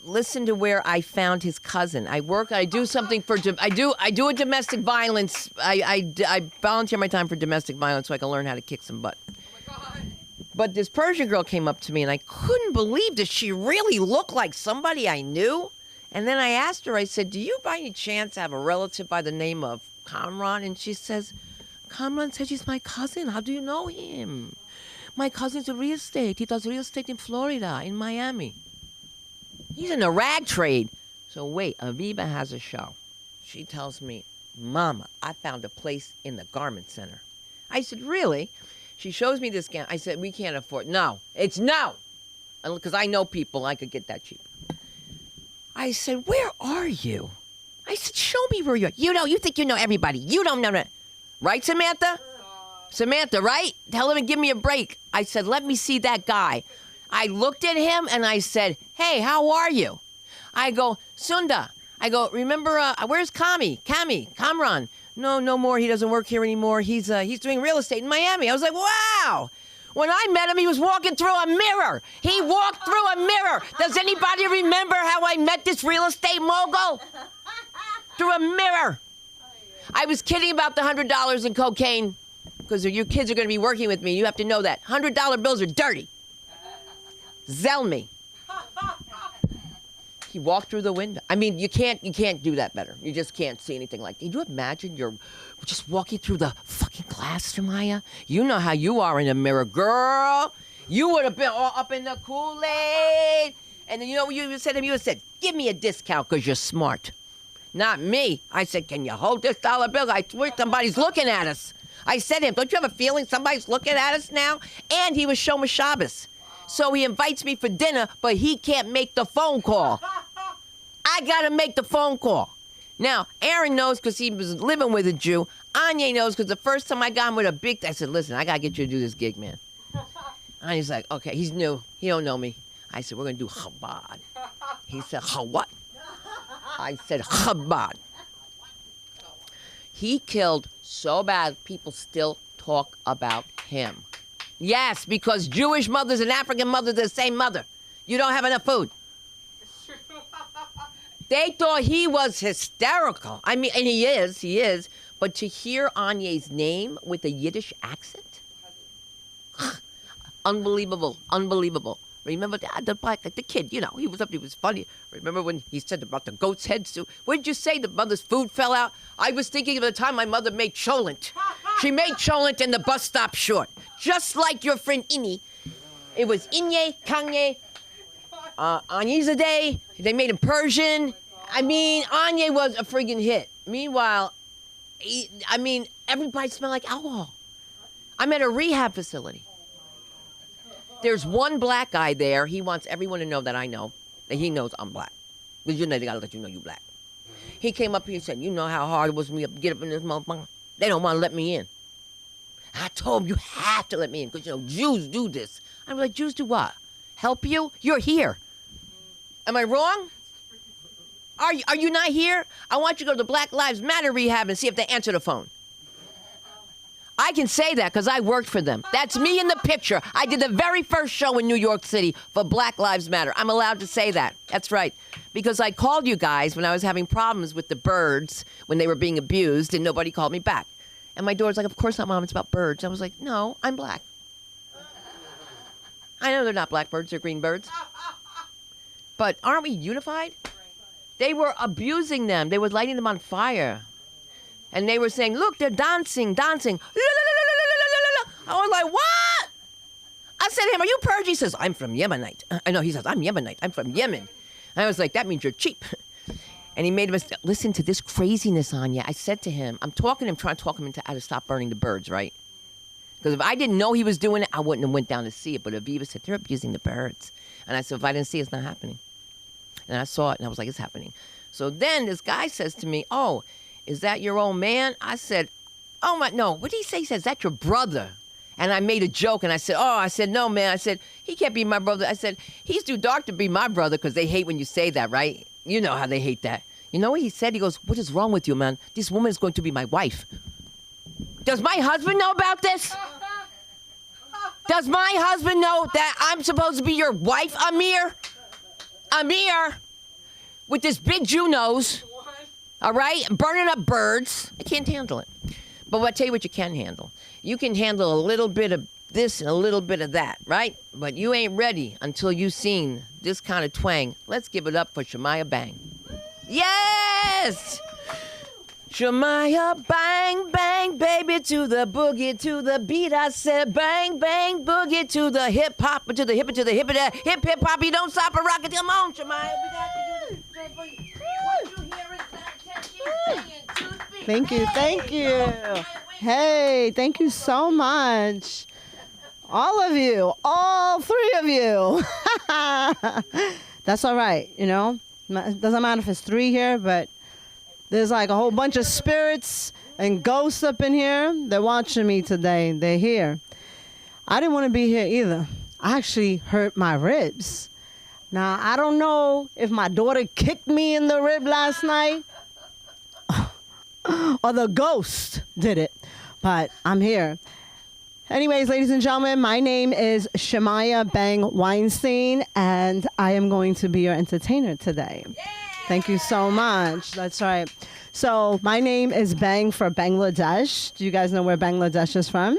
Listen to where I found his cousin. I do something for, I do a domestic violence. I volunteer my time for domestic violence so I can learn how to kick some butt. Oh my God. But this Persian girl came up to me and I couldn't believe that she really looked like somebody I knew. And then I asked her, I said, do you by any chance have a relative by the name of Kamran? And she says, Kamran said he's my cousin. How do you know him? My cousin's in real estate. He does real estate in Florida, in Miami. He's in the rag trade. So wait, Aviva has a show. She tells me, Mama, I found a place in the garment center. I said, really? She shows me this gown. I said, we can't afford. No, it's no. Because I know people, I could get that cheap. I said, where are you? I said, show me where you are. You think you know everybody. You don't know that. Right, Samantha? Samantha, right? Tell him and give me a break. I said, let me see that guy. I looked at him and I said, hey, how are you? I go, Sunda. I go, remember, where's Kamran? No more. He doesn't work here anymore. He's doing real estate in Miami. I was like, wow. When I met him, he was walking through a mirror. He walked through a mirror. Does anybody remember how I met this real estate mogul? Through a mirror. I was kidding about the $100 in cocaine because your kids are going to be working with me. You have to know that. $100 bills are dirty. Zell me. He walked through the window. I mean, you can't do that better. You just can't see anything like that. Can you imagine you're just walking through the fucking glass, Jemiah? You know how you are in the mirror, girl. You would have been all up in the Kool-Aid. And then you know what you said to me? You said, give me a discount because you're smart. Not me. I said, can you hold this dollar bill? I swear somebody's looking at us. I said to him, don't you have a feeling somebody's looking at us now? And he was Shomer Shabbos. So he invites me for dinner, but he can't make the phone call. I got to make the phone call. Now, Aaron knows because he was living with a Jew. Anya knows because the first time I got him with a big, I said, listen, I got to get you to do this gig, man. And he's like, okay, he's new. He don't know me. I said, we're going to do Chabad. He said, what? I said, Chabad. He killed so bad, people still talk about him. Yes, because Jewish mothers and African mothers are the same mother. You don't have enough food. They thought he was hysterical. I mean, and he is. But to hear Anya's name with a Yiddish accent? Unbelievable. Remember the kid, you know, he was funny. Remember when he said about the goat's head soup? What did you say? The mother's food fell out? I was thinking of the time my mother made cholent. She made cholent and the bus stopped short. Just like your friend Ini. It was Inye, Kanye, Anyizadeh. They made him Persian. I mean, Anya was a friggin' hit. Meanwhile, everybody smelled like alcohol. I'm at a rehab facility. There's one black guy there. He wants everyone to know that I know. That he knows I'm black. Because you know they gotta let you know you black. He came up here and said, you know how hard it was for me to get up in this motherfucker? They don't want to let me in. I told him you have to let me in because, you know, Jews do this. I'm like, Jews do what? Help you? You're here. Am I wrong? Are you not here? I want you to go to the Black Lives Matter rehab and see if they answer the phone. I can say that because I worked for them. That's me in the picture. I did the very first show in New York City for Black Lives Matter. I'm allowed to say that. That's right. Because I called you guys when I was having problems with the birds when they were being abused and nobody called me back. And my daughter's like, of course not, Mom, it's about birds. I was like, no, I'm black. I know they're not black birds, they're green birds. But aren't we unified? They were abusing them. They were lighting them on fire. And they were saying, look, they're dancing. I was like, what? I said to him, are you Persian? He says, I'm from Yemenite. I know, he says, I'm Yemenite. I'm from Yemen. And I was like, that means you're cheap. And he made him listen to this craziness on you. I said to him, I'm talking to him, trying to talk him into how to stop burning the birds, right? Because if I didn't know he was doing it, I wouldn't have went down to see it. But Aviva said, they're abusing the birds. And I said, if I didn't see it, it's not happening. And I saw it, and I was like, it's happening. So then this guy says to me, oh, is that your old man? I said, oh, my, no. What did he say? He says, that's your brother. And I made a joke, and I said, no, man. I said, he can't be my brother. I said, he's too dark to be my brother because they hate when you say that, right? You know how they hate that. You know what he said? He goes, what is wrong with you, man? This woman is going to be my wife. Does my husband know about this? Does my husband know that I'm supposed to be your wife, Amir? Amir, with this big Jew nose, all right, burning up birds. I can't handle it. But I'll tell you what you can handle. You can handle a little bit of this and a little bit of that, right? But you ain't ready until you've seen this kind of twang. Let's give it up for Shemaiah Bang. Yes! Shemaiah Bang, bang, baby, to the boogie, to the beat. I said bang, bang, boogie, to the hip-hop, to the hip, to the hip, hip-hop. You don't stop a rocket. Come on, Shemaiah. We got to do this. What you hear is that attention. Thank you. Hey, thank you so much. All of you, all three of you. That's all right, you know. It doesn't matter if it's three here, but there's like a whole bunch of spirits and ghosts up in here. They're watching me today. They're here. I didn't want to be here either. I actually hurt my ribs. Now, I don't know if my daughter kicked me in the rib last night or the ghost did it, but I'm here. Anyways, ladies and gentlemen, my name is Shemaya Bang Weinstein, and I am going to be your entertainer today. Thank you so much. That's right. So my name is Bang for Bangladesh. Do you guys know where Bangladesh is from?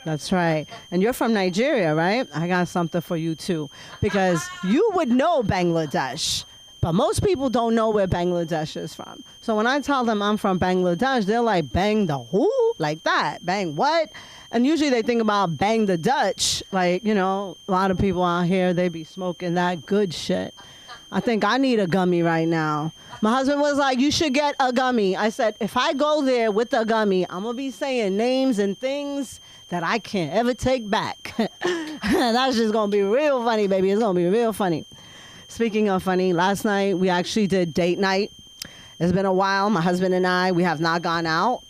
That's right. And you're from Nigeria, right? I got something for you, too, because you would know Bangladesh. But most people don't know where Bangladesh is from. So when I tell them I'm from Bangladesh, they're like, bang the who? Like that. Bang what? And usually they think about bang the Dutch. Like, you know, a lot of people out here, they be smoking that good shit. I think I need a gummy right now. My husband was like, you should get a gummy. I said, if I go there with a gummy, I'm going to be saying names and things that I can't ever take back. That's just going to be real funny, baby. It's going to be real funny. Speaking of funny, last night we actually did date night. It's been a while. My husband and I, we have not gone out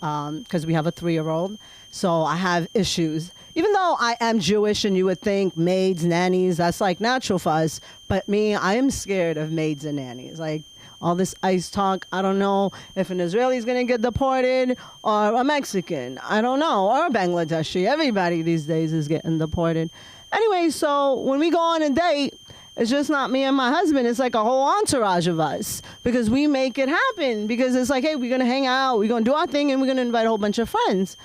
because we have a 3-year-old. So I have issues. Even though I am Jewish and you would think maids, nannies, that's like natural for us. But me, I am scared of maids and nannies. Like all this ICE talk, I don't know if an Israeli is going to get deported or a Mexican. I don't know. Or a Bangladeshi. Everybody these days is getting deported. Anyway, so when we go on a date, it's just not me and my husband. It's like a whole entourage of us because we make it happen. Because it's like, hey, we're going to hang out, we're going to do our thing, and we're going to invite a whole bunch of friends.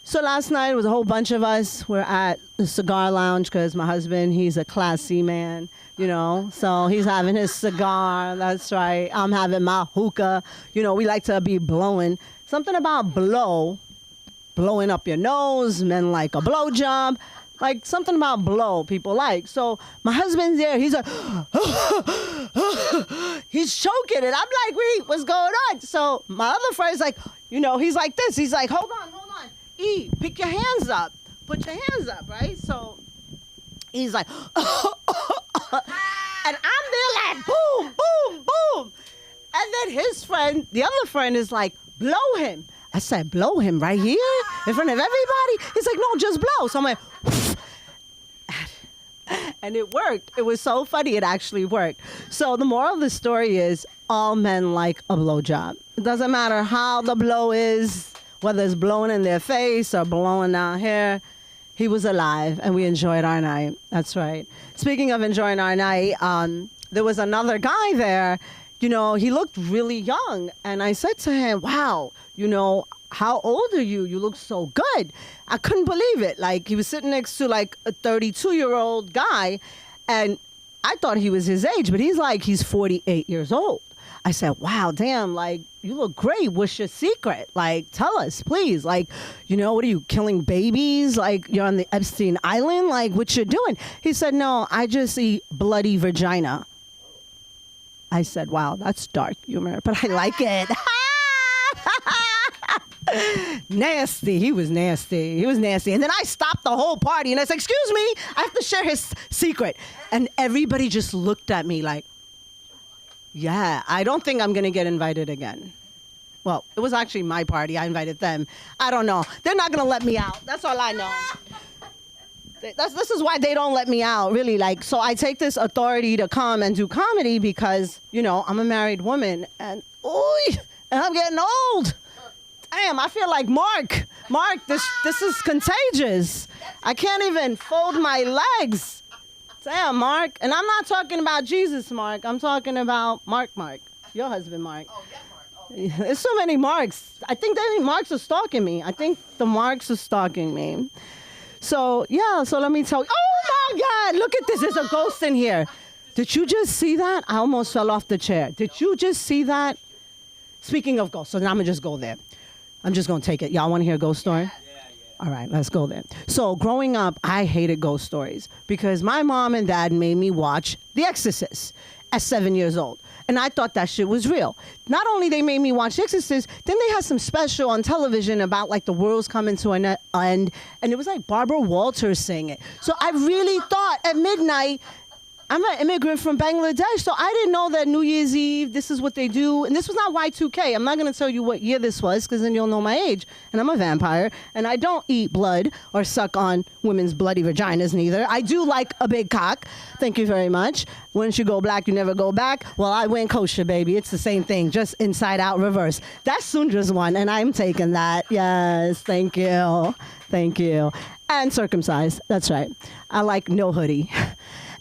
So last night it was a whole bunch of us. We're at the cigar lounge because my husband, he's a classy man, you know. So he's having his cigar. That's right. I'm having my hookah. You know, we like to be blowing. Something about blowing up your nose, men like a blowjob. Like something about blow people like. So my husband's there. He's like, he's choking it. I'm like, wait, what's going on? So my other friend's like, you know, he's like this. He's like, hold on. E, pick your hands up. Put your hands up, right? So he's like, and I'm there like, boom, boom, boom. And then his friend, the other friend is like, blow him. I said, blow him right here in front of everybody? He's like, no, just blow. So I'm like, and it worked. It was so funny. It actually worked. So the moral of the story is all men like a blowjob. It doesn't matter how the blow is, whether it's blowing in their face or blowing down here. He was alive, and we enjoyed our night. That's right. Speaking of enjoying our night, there was another guy there. You know, he looked really young. And I said to him, wow, you know, how old are you? You look so good. I couldn't believe it. Like, he was sitting next to, like, a 32-year-old guy, and I thought he was his age, but he's 48 years old. I said, wow, damn, like, you look great. What's your secret? Like, tell us, please. Like, you know, what are you, killing babies? Like, you're on the Epstein Island? Like, what you doing? He said, no, I just eat bloody vagina. I said, wow, that's dark humor, but I like it. Nasty. He was nasty. He was nasty. And then I stopped the whole party, and I said, excuse me, I have to share his secret. And everybody just looked at me like, yeah, I don't think I'm going to get invited again. Well, it was actually my party. I invited them. I don't know. They're not going to let me out. That's all I know. This is why they don't let me out, really. Like, so I take this authority to come and do comedy because, you know, I'm a married woman. And, and I'm getting old. Damn, I feel like Mark. Mark, this is contagious. I can't even fold my legs. Damn, Mark. And I'm not talking about Jesus, Mark. I'm talking about Mark, your husband, Mark. Oh, yeah, Mark. There's so many Marks. I think Marks are stalking me. I think the Marks are stalking me. So, yeah, so let me tell you. Oh, my God, look at this. There's a ghost in here. Did you just see that? I almost fell off the chair. Did you just see that? Speaking of ghosts, so now I'm going to just go there. I'm just going to take it. Y'all want to hear a ghost story? All right, let's go there. So growing up, I hated ghost stories because my mom and dad made me watch The Exorcist at 7 years old. And I thought that shit was real. Not only they made me watch The Exorcist, then they had some special on television about like the world's coming to an end. And it was like Barbara Walters saying it. So I really thought at midnight, I'm an immigrant from Bangladesh, so I didn't know that New Year's Eve, this is what they do. And this was not Y2K. I'm not going to tell you what year this was, because then you'll know my age. And I'm a vampire, and I don't eat blood or suck on women's bloody vaginas neither. I do like a big cock. Thank you very much. Once you go black, you never go back. Well, I went kosher, baby. It's the same thing, just inside out reverse. That's Sundra's one, and I'm taking that. Yes, thank you. Thank you. And circumcised. That's right. I like no hoodie.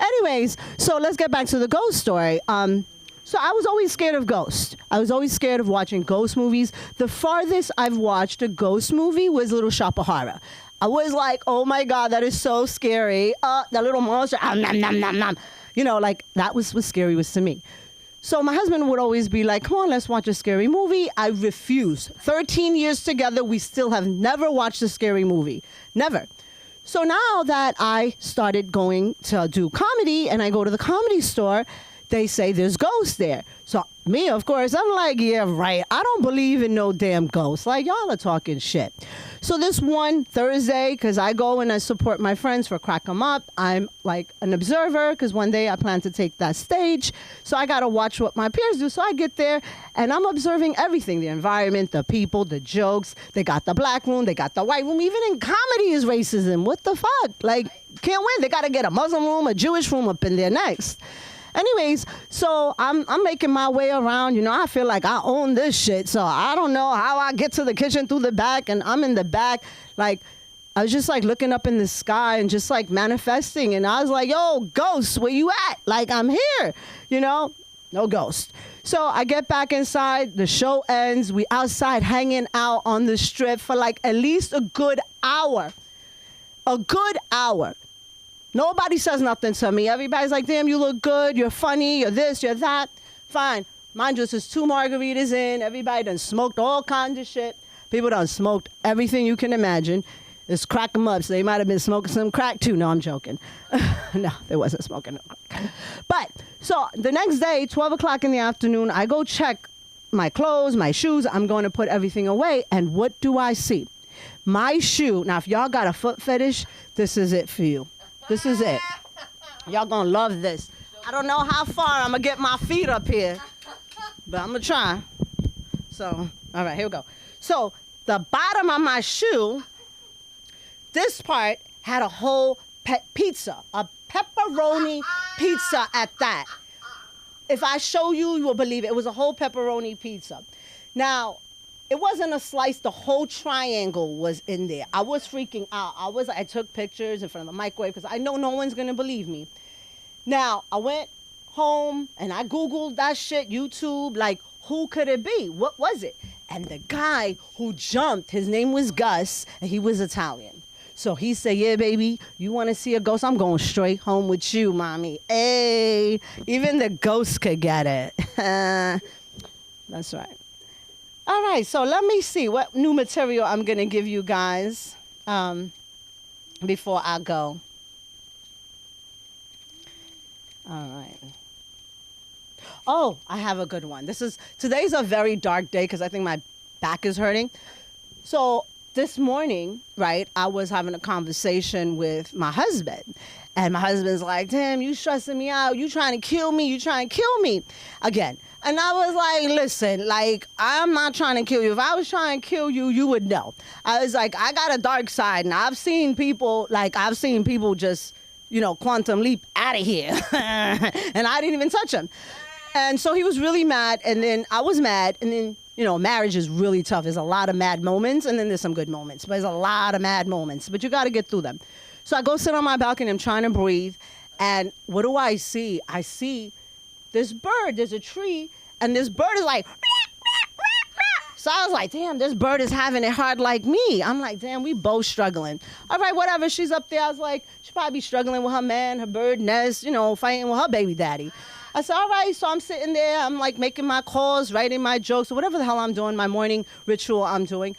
Anyways, so let's get back to the ghost story. So I was always scared of ghosts. I was always scared of watching ghost movies. The farthest I've watched a ghost movie was Little Shop of Horror. I was like, oh my God, that is so scary. That little monster, nom, nom, nom, nom. You know, like that was what scary was to me. So my husband would always be like, come on, let's watch a scary movie. I refuse. 13 years together, we still have never watched a scary movie. Never. So now that I started going to do comedy and I go to the Comedy Store, they say there's ghosts there. So me, of course, I'm like, yeah, right. I don't believe in no damn ghosts. Like, y'all are talking shit. So this one Thursday, because I go and I support my friends for Crack 'em Up, I'm like an observer because one day I plan to take that stage. So I got to watch what my peers do. So I get there and I'm observing everything, the environment, the people, the jokes. They got the black room. They got the white room. Even in comedy is racism. What the fuck? Like, can't win. They got to get a Muslim room, a Jewish room up in there next. Anyways, so I'm making my way around. You know, I feel like I own this shit. So I don't know how I get to the kitchen through the back, and I'm in the back. Like, I was just like looking up in the sky and just like manifesting. And I was like, yo, ghost, where you at? Like, I'm here, you know? No ghost. So I get back inside. The show ends. We outside hanging out on the strip for like at least a good hour. A good hour. Nobody says nothing to me. Everybody's like, damn, you look good. You're funny. You're this, you're that. Fine. Mine just is 2 margaritas in. Everybody done smoked all kinds of shit. People done smoked everything you can imagine. It's crack 'em up. So they might have been smoking some crack too. No, I'm joking. No, they wasn't smoking no crack. But so the next day, 12 o'clock in the afternoon, I go check my clothes, my shoes. I'm going to put everything away. And what do I see? My shoe. Now, if y'all got a foot fetish, this is it for you. This is it. Y'all gonna love this. I don't know how far I'm gonna get my feet up here, but I'm gonna try. So, all right, here we go. So, the bottom of my shoe, this part had a whole pizza, a pepperoni pizza at that. If I show you, you will believe it. It was a whole pepperoni pizza. Now, it wasn't a slice. The whole triangle was in there. I was freaking out. I took pictures in front of the microwave because I know no one's going to believe me. Now, I went home and I Googled that shit, YouTube, like, who could it be? What was it? And the guy who jumped, his name was Gus, and he was Italian. So he said, yeah, baby, you want to see a ghost? I'm going straight home with you, mommy. Hey, even the ghost could get it. That's right. All right, so let me see what new material I'm going to give you guys before I go. All right. Oh, I have a good one. Today's a very dark day because I think my back is hurting. So this morning, right, I was having a conversation with my husband. And my husband's like, damn, you stressing me out. You trying to kill me. You trying to kill me again. And I was like, listen, like, I'm not trying to kill you. If I was trying to kill you, you would know. I was like, I got a dark side. And I've seen people just, you know, quantum leap out of here. And I didn't even touch them. And so he was really mad. And then I was mad. And then, you know, marriage is really tough. There's a lot of mad moments. And then there's some good moments. But there's a lot of mad moments. But you got to get through them. So I go sit on my balcony. I'm trying to breathe. And what do I see? I see this bird. There's a tree. And this bird is like, so I was like, damn, this bird is having it hard like me. I'm like, damn, we both struggling. All right, whatever. She's up there. I was like, she probably be struggling with her man, her bird nest, you know, fighting with her baby daddy. I said, all right. So I'm sitting there. I'm like making my calls, writing my jokes, or whatever the hell I'm doing, my morning ritual I'm doing.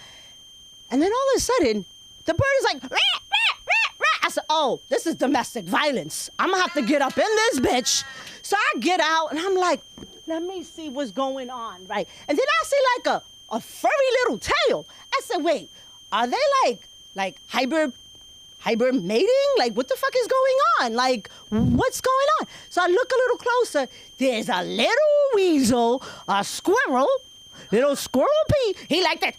And then all of a sudden, the bird is like, rah, rah, rah, rah. I said, oh, this is domestic violence. I'm going to have to get up in this bitch. So I get out and I'm like, let me see what's going on, right? And then I see like a furry little tail. I said, wait, are they like hybrid mating? Like, what the fuck is going on? Like, what's going on? So I look a little closer. There's a little weasel, a squirrel, little squirrel pea. He like that.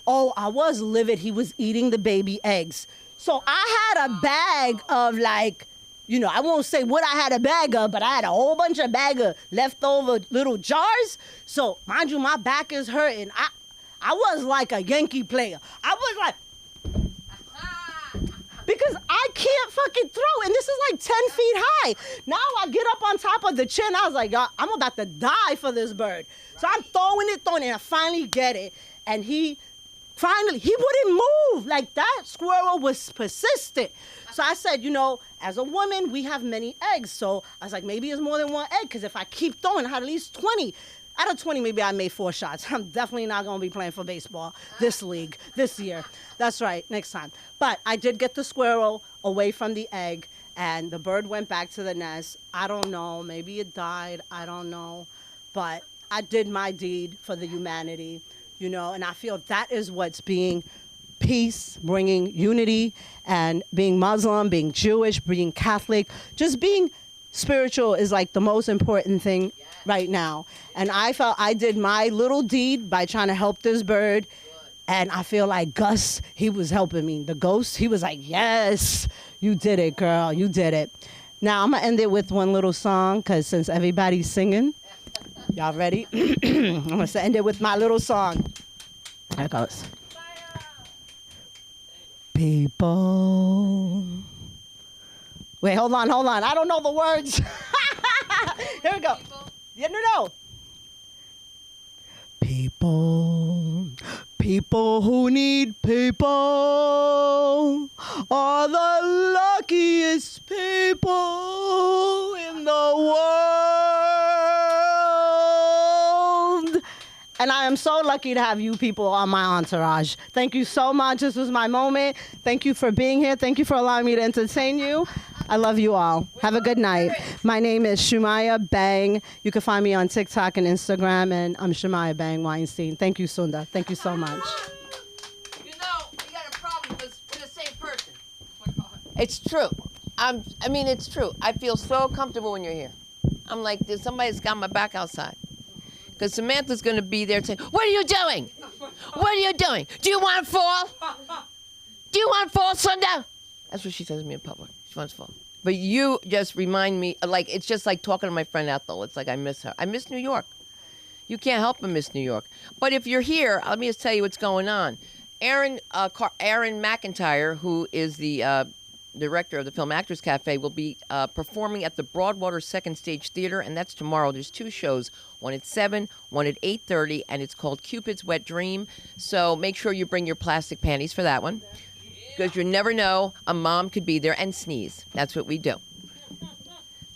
Oh, I was livid. He was eating the baby eggs. So I had a bag of like, you know, I won't say what I had a bag of, but I had a whole bunch of bag of leftover little jars. So mind you, my back is hurting. I was like a Yankee player. I was like, because I can't fucking throw, and this is like 10 feet high. Now I get up on top of the chin. I was like, y'all, I'm about to die for this bird. So I'm throwing it, and I finally get it. And he wouldn't move. Like, that squirrel was persistent. So I said, you know, as a woman, we have many eggs. So I was like, maybe it's more than one egg, because if I keep throwing, I had at least 20. Out of 20, maybe I made 4 shots. I'm definitely not going to be playing for baseball this league, this year. That's right, next time. But I did get the squirrel away from the egg, and the bird went back to the nest. I don't know. Maybe it died. I don't know. But I did my deed for the humanity, you know, and I feel that is what's being peace, bringing unity, and being Muslim, being Jewish, being Catholic, just being spiritual is like the most important thing right now. And I felt I did my little deed by trying to help this bird. And I feel like Gus, he was helping me. The ghost, he was like, yes, you did it, girl. You did it. Now, I'm going to end it with one little song, because since everybody's singing, y'all ready? I'm going to end it with my little song. Here it goes. People. Wait, hold on. I don't know the words. Here we go. Yeah, no. People who need people are the luckiest people in the world. And I am so lucky to have you people on my entourage. Thank you so much. This was my moment. Thank you for being here. Thank you for allowing me to entertain you. I love you all. Have a good night. My name is Shumaya Bang. You can find me on TikTok and Instagram, and I'm Shumaya Bang Weinstein. Thank you, Sunda. Thank you so much. You know, we got a problem because we're the same person. It's true. I mean, it's true. I feel so comfortable when you're here. I'm like, there's somebody's got my back outside. Because Samantha's going to be there saying, what are you doing? What are you doing? Do you want to fall? Do you want to fall, Sunda? That's what she says to me in public. She wants to fall. But you just remind me, like, it's just like talking to my friend Ethel. It's like I miss her. I miss New York. You can't help but miss New York. But if you're here, let me just tell you what's going on. Aaron McIntyre, who is the director of the Film Actors Cafe, will be performing at the Broadwater Second Stage Theater, and that's tomorrow. There's 2 shows, one at 7, one at 8:30, and it's called Cupid's Wet Dream. So make sure you bring your plastic panties for that one, because you never know, a mom could be there and sneeze. That's what we do.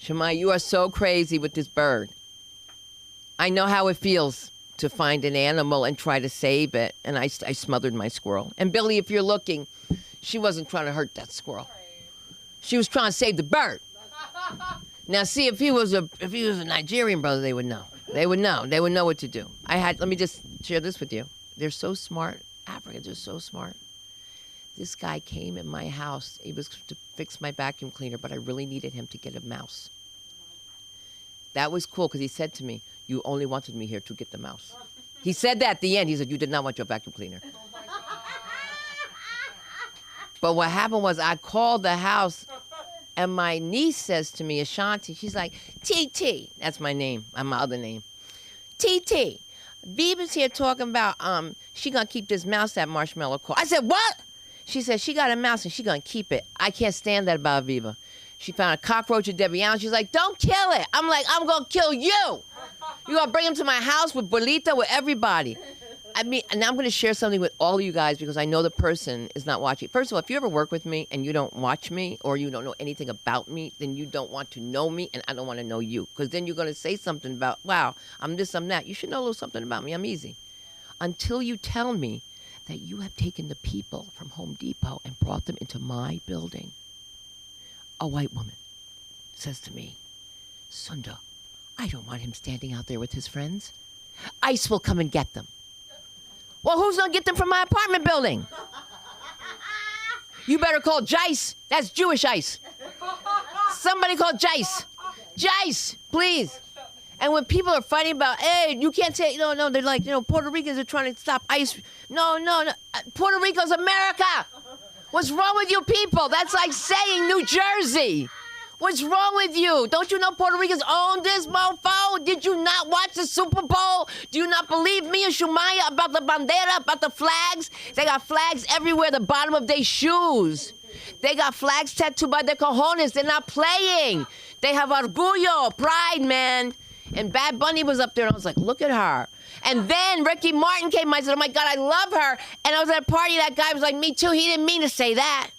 Shemai, you are so crazy with this bird. I know how it feels to find an animal and try to save it, and I smothered my squirrel. And Billy, if you're looking, she wasn't trying to hurt that squirrel. She was trying to save the bird. Now, see, if he was a Nigerian brother, they would know. They would know. They would know what to do. Let me just share this with you. They're so smart. Africans are so smart. This guy came in my house. He was to fix my vacuum cleaner, but I really needed him to get a mouse. That was cool, because he said to me, you only wanted me here to get the mouse. He said that at the end. He said, you did not want your vacuum cleaner. But what happened was I called the house, and my niece says to me, Ashanti, she's like, TT, that's my name, my other name. TT, Viva's here talking about she gonna keep this mouse at Marshmallow Court. I said, what? She said she got a mouse and she gonna keep it. I can't stand that about Viva. She found a cockroach at Debbie Allen. She's like, don't kill it. I'm like, I'm gonna kill you. You gonna bring him to my house with Bolita, with everybody. I mean, and I'm going to share something with all of you guys, because I know the person is not watching. First of all, if you ever work with me and you don't watch me, or you don't know anything about me, then you don't want to know me, and I don't want to know you. Because then you're going to say something about, wow, I'm this, I'm that. You should know a little something about me. I'm easy. Until you tell me that you have taken the people from Home Depot and brought them into my building. A white woman says to me, Sunda, I don't want him standing out there with his friends. ICE will come and get them. Well, who's going to get them from my apartment building? You better call Jice. That's Jewish ice. Somebody call Jice. Jice, please. And when people are fighting about, hey, you can't say, no, they're like, Puerto Ricans are trying to stop ICE. No. Puerto Rico's America. What's wrong with you people? That's like saying New Jersey. What's wrong with you? Don't you know Puerto Ricans own this mofo? Did you not watch the Super Bowl? Do you not believe me and Shumaya about the bandera, about the flags? They got flags everywhere, the bottom of their shoes. They got flags tattooed by their cojones. They're not playing. They have orgullo, pride, man. And Bad Bunny was up there, and I was like, look at her. And then Ricky Martin came. I said, oh, my God, I love her. And I was at a party. That guy was like, me too. He didn't mean to say that.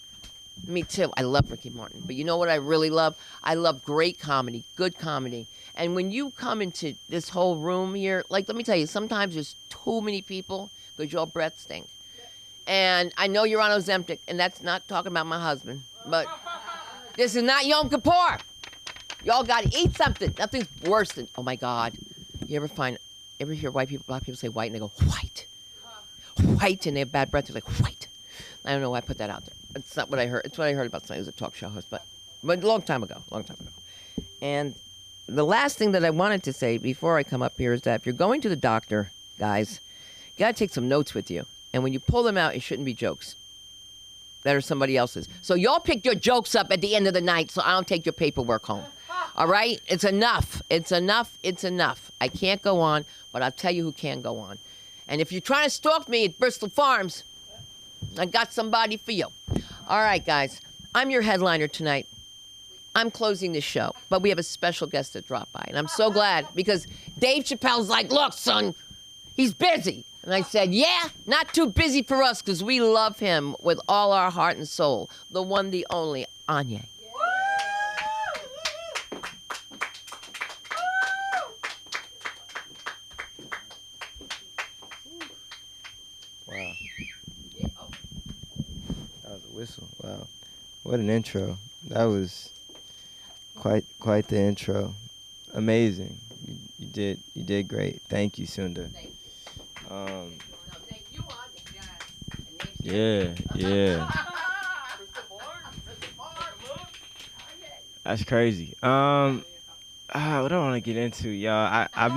Me too. I love Ricky Martin. But you know what I really love? I love great comedy, good comedy. And when you come into this whole room here, like, let me tell you, sometimes there's too many people because your breath stink. And I know you're on Ozempic, and that's not talking about my husband. But this is not Yom Kippur. Y'all got to eat something. Nothing's worse than, oh, my God. You ever hear black people say white, and they go, white. White, and they have bad breath. They're like, white. I don't know why I put that out there. It's not what I heard. It's what I heard about somebody who's a talk show host, but a long time ago. And the last thing that I wanted to say before I come up here is that if you're going to the doctor, guys, you got to take some notes with you. And when you pull them out, it shouldn't be jokes that are somebody else's. So y'all pick your jokes up at the end of the night so I don't take your paperwork home. All right? It's enough. It's enough. It's enough. I can't go on, but I'll tell you who can go on. And if you're trying to stalk me at Bristol Farms, I got somebody for you. All right, guys. I'm your headliner tonight. I'm closing this show, but we have a special guest that dropped by, and I'm so glad because Dave Chappelle's like, look, son, he's busy. And I said, yeah, not too busy for us because we love him with all our heart and soul. The one, the only, Anya. Wow. That was a whistle. Wow. What an intro. That was quite the intro. Amazing. You did great. Thank you, Sunda. Yeah. That's crazy. What do I want to get into, y'all? I've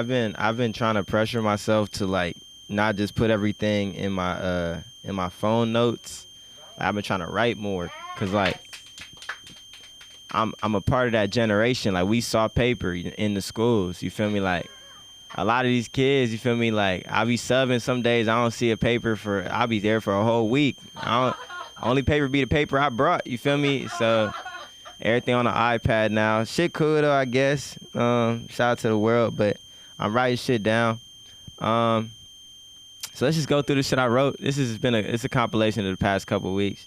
been trying to pressure myself to like not just put everything in my phone notes. I've been trying to write more because like I'm a part of that generation. Like we saw paper in the schools. You feel me? Like a lot of these kids, you feel me? Like I'll be subbing some days. I don't see a paper I'll be there for a whole week. Only paper be the paper I brought. You feel me? So everything on the iPad now. Shit cool though, I guess. Shout out to the world, but I'm writing shit down. So let's just go through the shit I wrote. It's a compilation of the past couple weeks.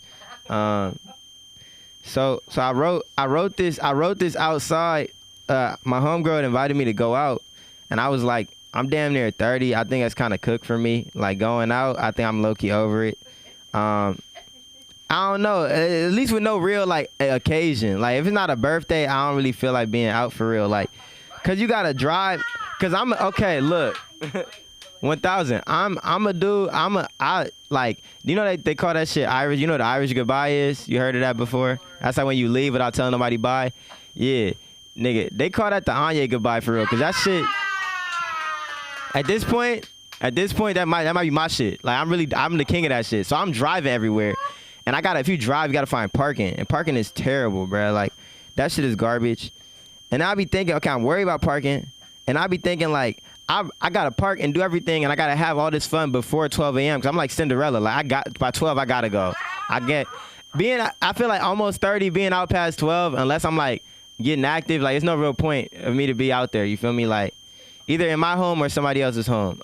So I wrote this outside. My homegirl had invited me to go out, and I was like, I'm damn near 30. I think that's kind of cooked for me. Like going out, I think I'm low key over it. I don't know. At least with no real like occasion. Like if it's not a birthday, I don't really feel like being out for real. Like, cause you gotta drive. Cause I'm okay. Look, 1,000. I'm a dude. Like. You know they call that shit Irish. You know what the Irish goodbye is? You heard of that before? That's like when you leave without telling nobody bye. Yeah, nigga. They call that the Anya goodbye for real. Cause that shit. At this point, that might be my shit. Like I'm the king of that shit. So I'm driving everywhere, and if you drive, you gotta find parking, and parking is terrible, bro. Like that shit is garbage. And I'll be thinking, okay, I'm worried about parking, and I'll be thinking like, I gotta park and do everything, and I gotta have all this fun before 12 a.m. Because I'm like Cinderella. Like by 12, I gotta go. I feel like almost 30, being out past 12, unless I'm like getting active, like it's no real point of me to be out there. You feel me? Like either in my home or somebody else's home.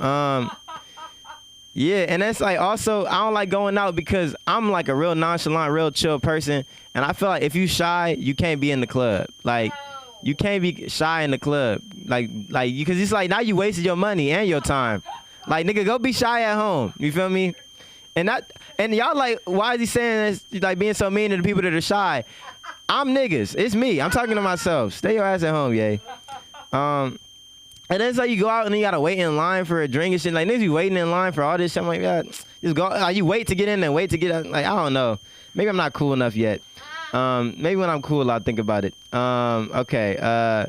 Yeah, and that's like also I don't like going out because I'm like a real nonchalant, real chill person, and I feel like if you shy, you can't be in the club. Like. You can't be shy in the club, like because it's like now you wasted your money and your time. Like nigga, go be shy at home. You feel me? And y'all like, why is he saying this? Like being so mean to the people that are shy. I'm niggas. It's me. I'm talking to myself. Stay your ass at home, yay. And then it's like you go out and then you gotta wait in line for a drink and shit. Like niggas be waiting in line for all this shit. I'm like, God, just go. Like, you wait to get in and wait to get out. Like I don't know. Maybe I'm not cool enough yet. Maybe when I'm cool, I'll think about it. Okay.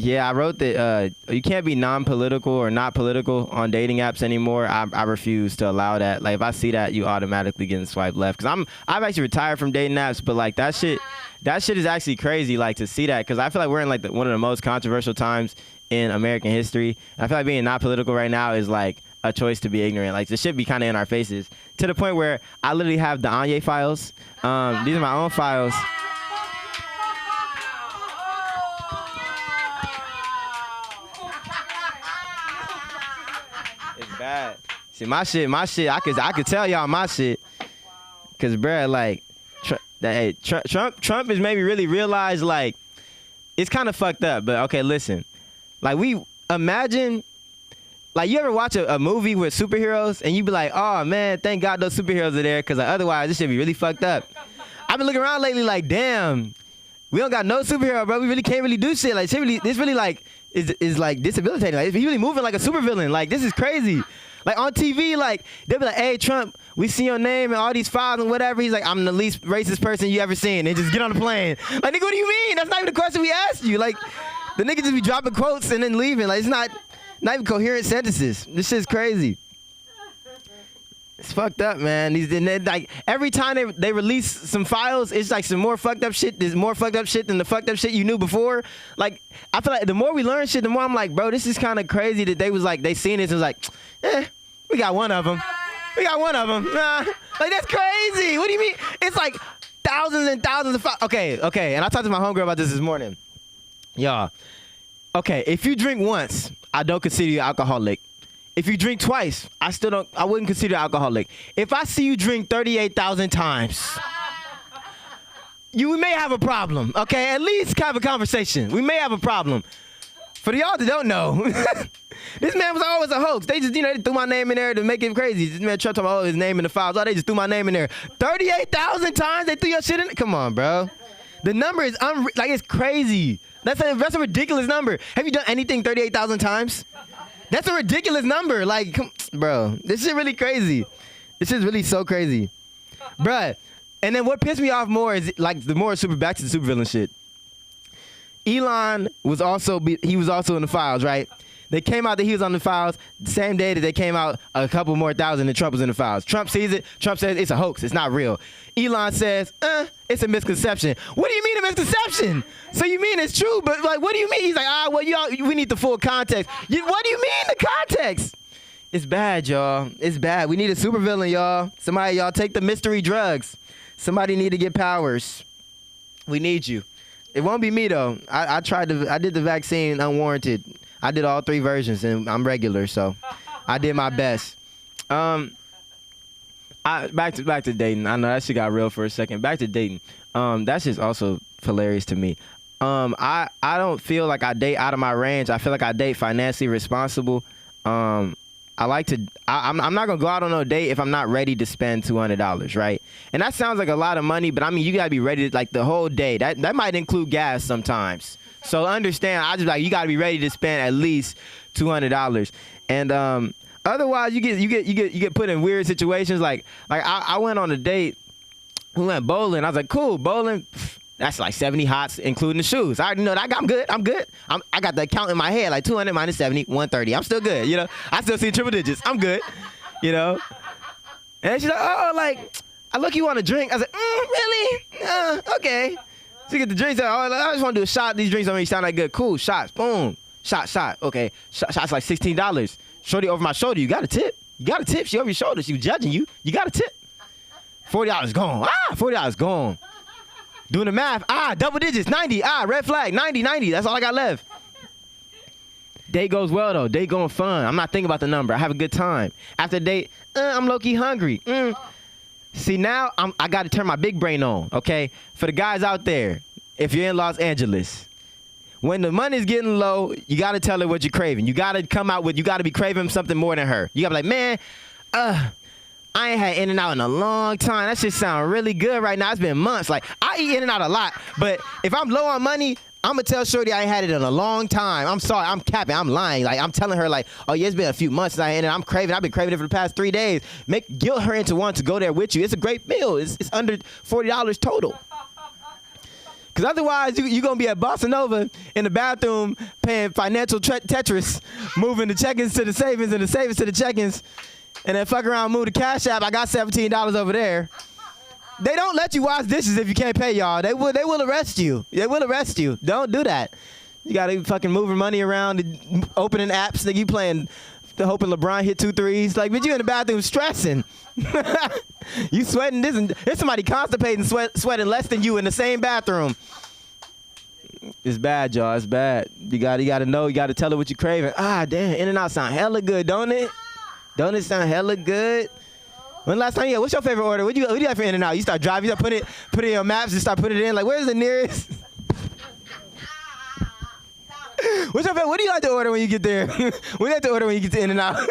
Yeah, I wrote that you can't be non-political or not political on dating apps anymore. I refuse to allow that. Like if I see that, you automatically getting swiped left. Cause I've actually retired from dating apps, but like that shit is actually crazy. Like to see that, cause I feel like we're in like one of the most controversial times in American history. And I feel like being not political right now is like a choice to be ignorant. Like this should be kind of in our faces to the point where I literally have the Anye files. These are my own files. It's bad. See my shit. I could tell y'all my shit. Cause bruh, like, Trump has made me really realize like it's kind of fucked up. But okay, listen. Like we imagine, like you ever watch a movie with superheroes and you be like, oh man, thank God those superheroes are there, cause like, otherwise this should be really fucked up. I've been looking around lately like, damn, we don't got no superhero, bro. We really can't really do shit. Like this really like is like disabilitating. Like he's really moving like a supervillain. Like this is crazy. Like on TV, like they'll be like, hey Trump, we see your name and all these files and whatever. He's like, I'm the least racist person you ever seen. And just get on the plane. Like nigga, what do you mean? That's not even the question we asked you. Like the nigga just be dropping quotes and then leaving. Like it's not even coherent sentences. This shit's crazy. It's fucked up, man. Like every time they release some files, it's like some more fucked up shit. There's more fucked up shit than the fucked up shit you knew before. Like I feel like the more we learn shit, the more I'm like, bro, this is kind of crazy that they was like they seen this and was like, we got one of them. We got one of them. Nah, like that's crazy. What do you mean? It's like thousands and thousands of files. Okay. And I talked to my homegirl about this morning. Y'all, okay, if you drink once, I don't consider you alcoholic. If you drink twice, I wouldn't consider you alcoholic. If I see you drink 38,000 times, we may have a problem, okay? At least have a conversation. We may have a problem. For y'all that don't know, this man was always a hoax. They just, they threw my name in there to make it crazy. This man Trump talking about his name in the files. Oh, they just threw my name in there. 38,000 times they threw your shit in? Come on, bro. The number is, it's crazy. That's a ridiculous number. Have you done anything 38,000 times? That's a ridiculous number. Like, bro, this is really crazy. This is really so crazy. Bruh. And then what pissed me off more is, like, the more back to the supervillain shit. Elon was also in the files, right? They came out that he was on the files the same day that they came out a couple more thousand and Trump was in the files. Trump sees it. Trump says it's a hoax. It's not real. Elon says, it's a misconception. What do you mean a misconception? So you mean it's true, but like, what do you mean? He's like, we need the full context. What do you mean the context? It's bad, y'all. It's bad. We need a supervillain, y'all. Somebody, y'all take the mystery drugs. Somebody need to get powers. We need you. It won't be me though. I did the vaccine unwarranted. I did all 3 versions and I'm regular, so I did my best. Back to dating. I know that shit got real for a second. Back to dating. That's just also hilarious to me. I don't feel like I date out of my range. I feel like I date financially responsible. I'm not gonna go out on no date if I'm not ready to spend $200, right? And that sounds like a lot of money, but I mean you gotta be ready to, like, the whole day. That might include gas sometimes. So understand, I just like you gotta be ready to spend at least $200. And otherwise you get put in weird situations. Like I went on a date. We went bowling. I was like, cool, bowling. That's like 70 hots, including the shoes. I already know that. I'm good. I got the count in my head, like 200 minus 70, 130. I'm still good, I still see triple digits. I'm good, And she's like, oh, like, I look, you want a drink? I was like, really? Okay. So you get the drinks. I just want to do a shot. These drinks don't really sound that good. Cool, shots, boom. Shot. Okay, shots like $16. Shorty over my shoulder. You got a tip. She over your shoulder. She was judging you. You got a tip. $40 gone. $40 gone. Doing the math, double digits, 90, red flag, 90, that's all I got left. Date goes well though, date going fun. I'm not thinking about the number, I have a good time. After date, I'm low-key hungry. See now, I gotta turn my big brain on, okay? For the guys out there, if you're in Los Angeles, when the money's getting low, you gotta tell her what you're craving. You gotta be craving something more than her. You gotta be like, man, I ain't had In-N-Out in a long time. That shit sound really good right now. It's been months. Like, I eat In-N-Out a lot, but if I'm low on money, I'm gonna tell Shorty I ain't had it in a long time. I'm sorry, I'm capping, I'm lying. Like I'm telling her like, oh yeah, it's been a few months since I ate it. I've been craving it for the past 3 days. Guilt her into wanting to go there with you. It's a great meal. It's under $40 total. Cause otherwise you gonna be at Bossa Nova in the bathroom paying financial Tetris, moving the check-ins to the savings and the savings to the check-ins, and then fuck around, move the Cash App. I got $17 over there. They don't let you wash dishes if you can't pay, y'all. They will arrest you. They will arrest you. Don't do that. You gotta fucking moving money around, and opening apps. Nigga, you playing, hoping LeBron hit 2 threes. Like, but you in the bathroom stressing. You sweating this, and there's somebody constipating, sweating less than you in the same bathroom. It's bad, y'all. It's bad. You gotta know. You gotta tell her what you craving. Ah, damn. In-N-Out sound hella good, don't it? Don't it sound hella good? When last time? Yeah. What's your favorite order? What do you have for In-N-Out? You start driving. You start put it in your maps and start putting it in. Like, where's the nearest? What's your favorite? What do you like to order when you get there? What do you like to order when you get to In-N-Out?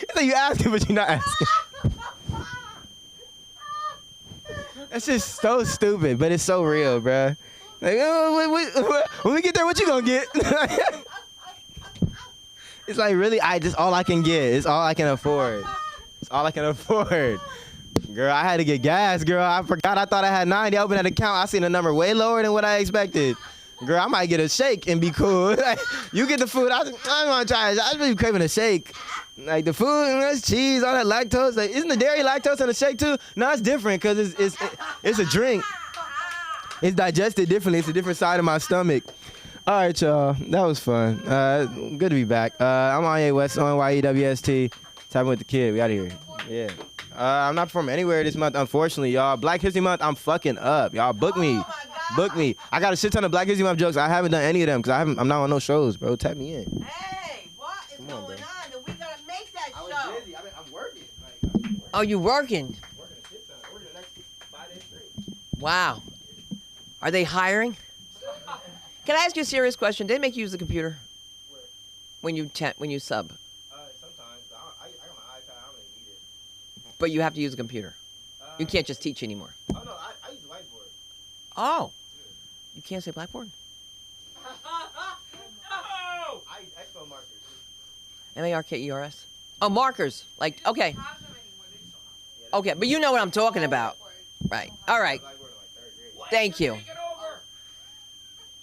It's like you asking, but you're not asking. That's just so stupid, but it's so real, bruh. Like, oh, when we get there, what you gonna get? It's like, really, just all I can get. It's all I can afford. It's all I can afford. Girl, I had to get gas, girl. I forgot. I thought I had 90. I opened that account. I seen a number way lower than what I expected. Girl, I might get a shake and be cool. You get the food. I don't want to try it. I just be craving a shake. Like the food, that's cheese, all that lactose. Like, isn't the dairy lactose in the shake too? No, it's different because it's a drink. It's digested differently. It's a different side of my stomach. All right, y'all. That was fun. Good to be back. I'm Kanye West on YEWST. Tapping with the kid. We out of here. Yeah. I'm not performing anywhere this month, unfortunately, y'all. Black History Month, I'm fucking up. Y'all book me. Book me. I got a shit ton of Black History Month jokes. I haven't done any of them because I'm not on no shows, bro. Tap me in. Hey, what is going on? We gotta make that show. I was busy. I'm working. Oh, you working? Working a shit ton. Working the next 5 days straight. Wow. Are they hiring? Can I ask you a serious question? Did they make you use the computer? Where? When you sub? Sometimes. I got my iPad. I don't really need it. But you have to use a computer. You can't just teach anymore. Oh, no. I use the whiteboard. Oh. You can't say blackboard? No! I use expo markers. MARKERS? Oh, markers. Like, okay. Okay, but you know what I'm talking about. Right. All right. Blackboard in like 3rd grade. Thank you. Take it over!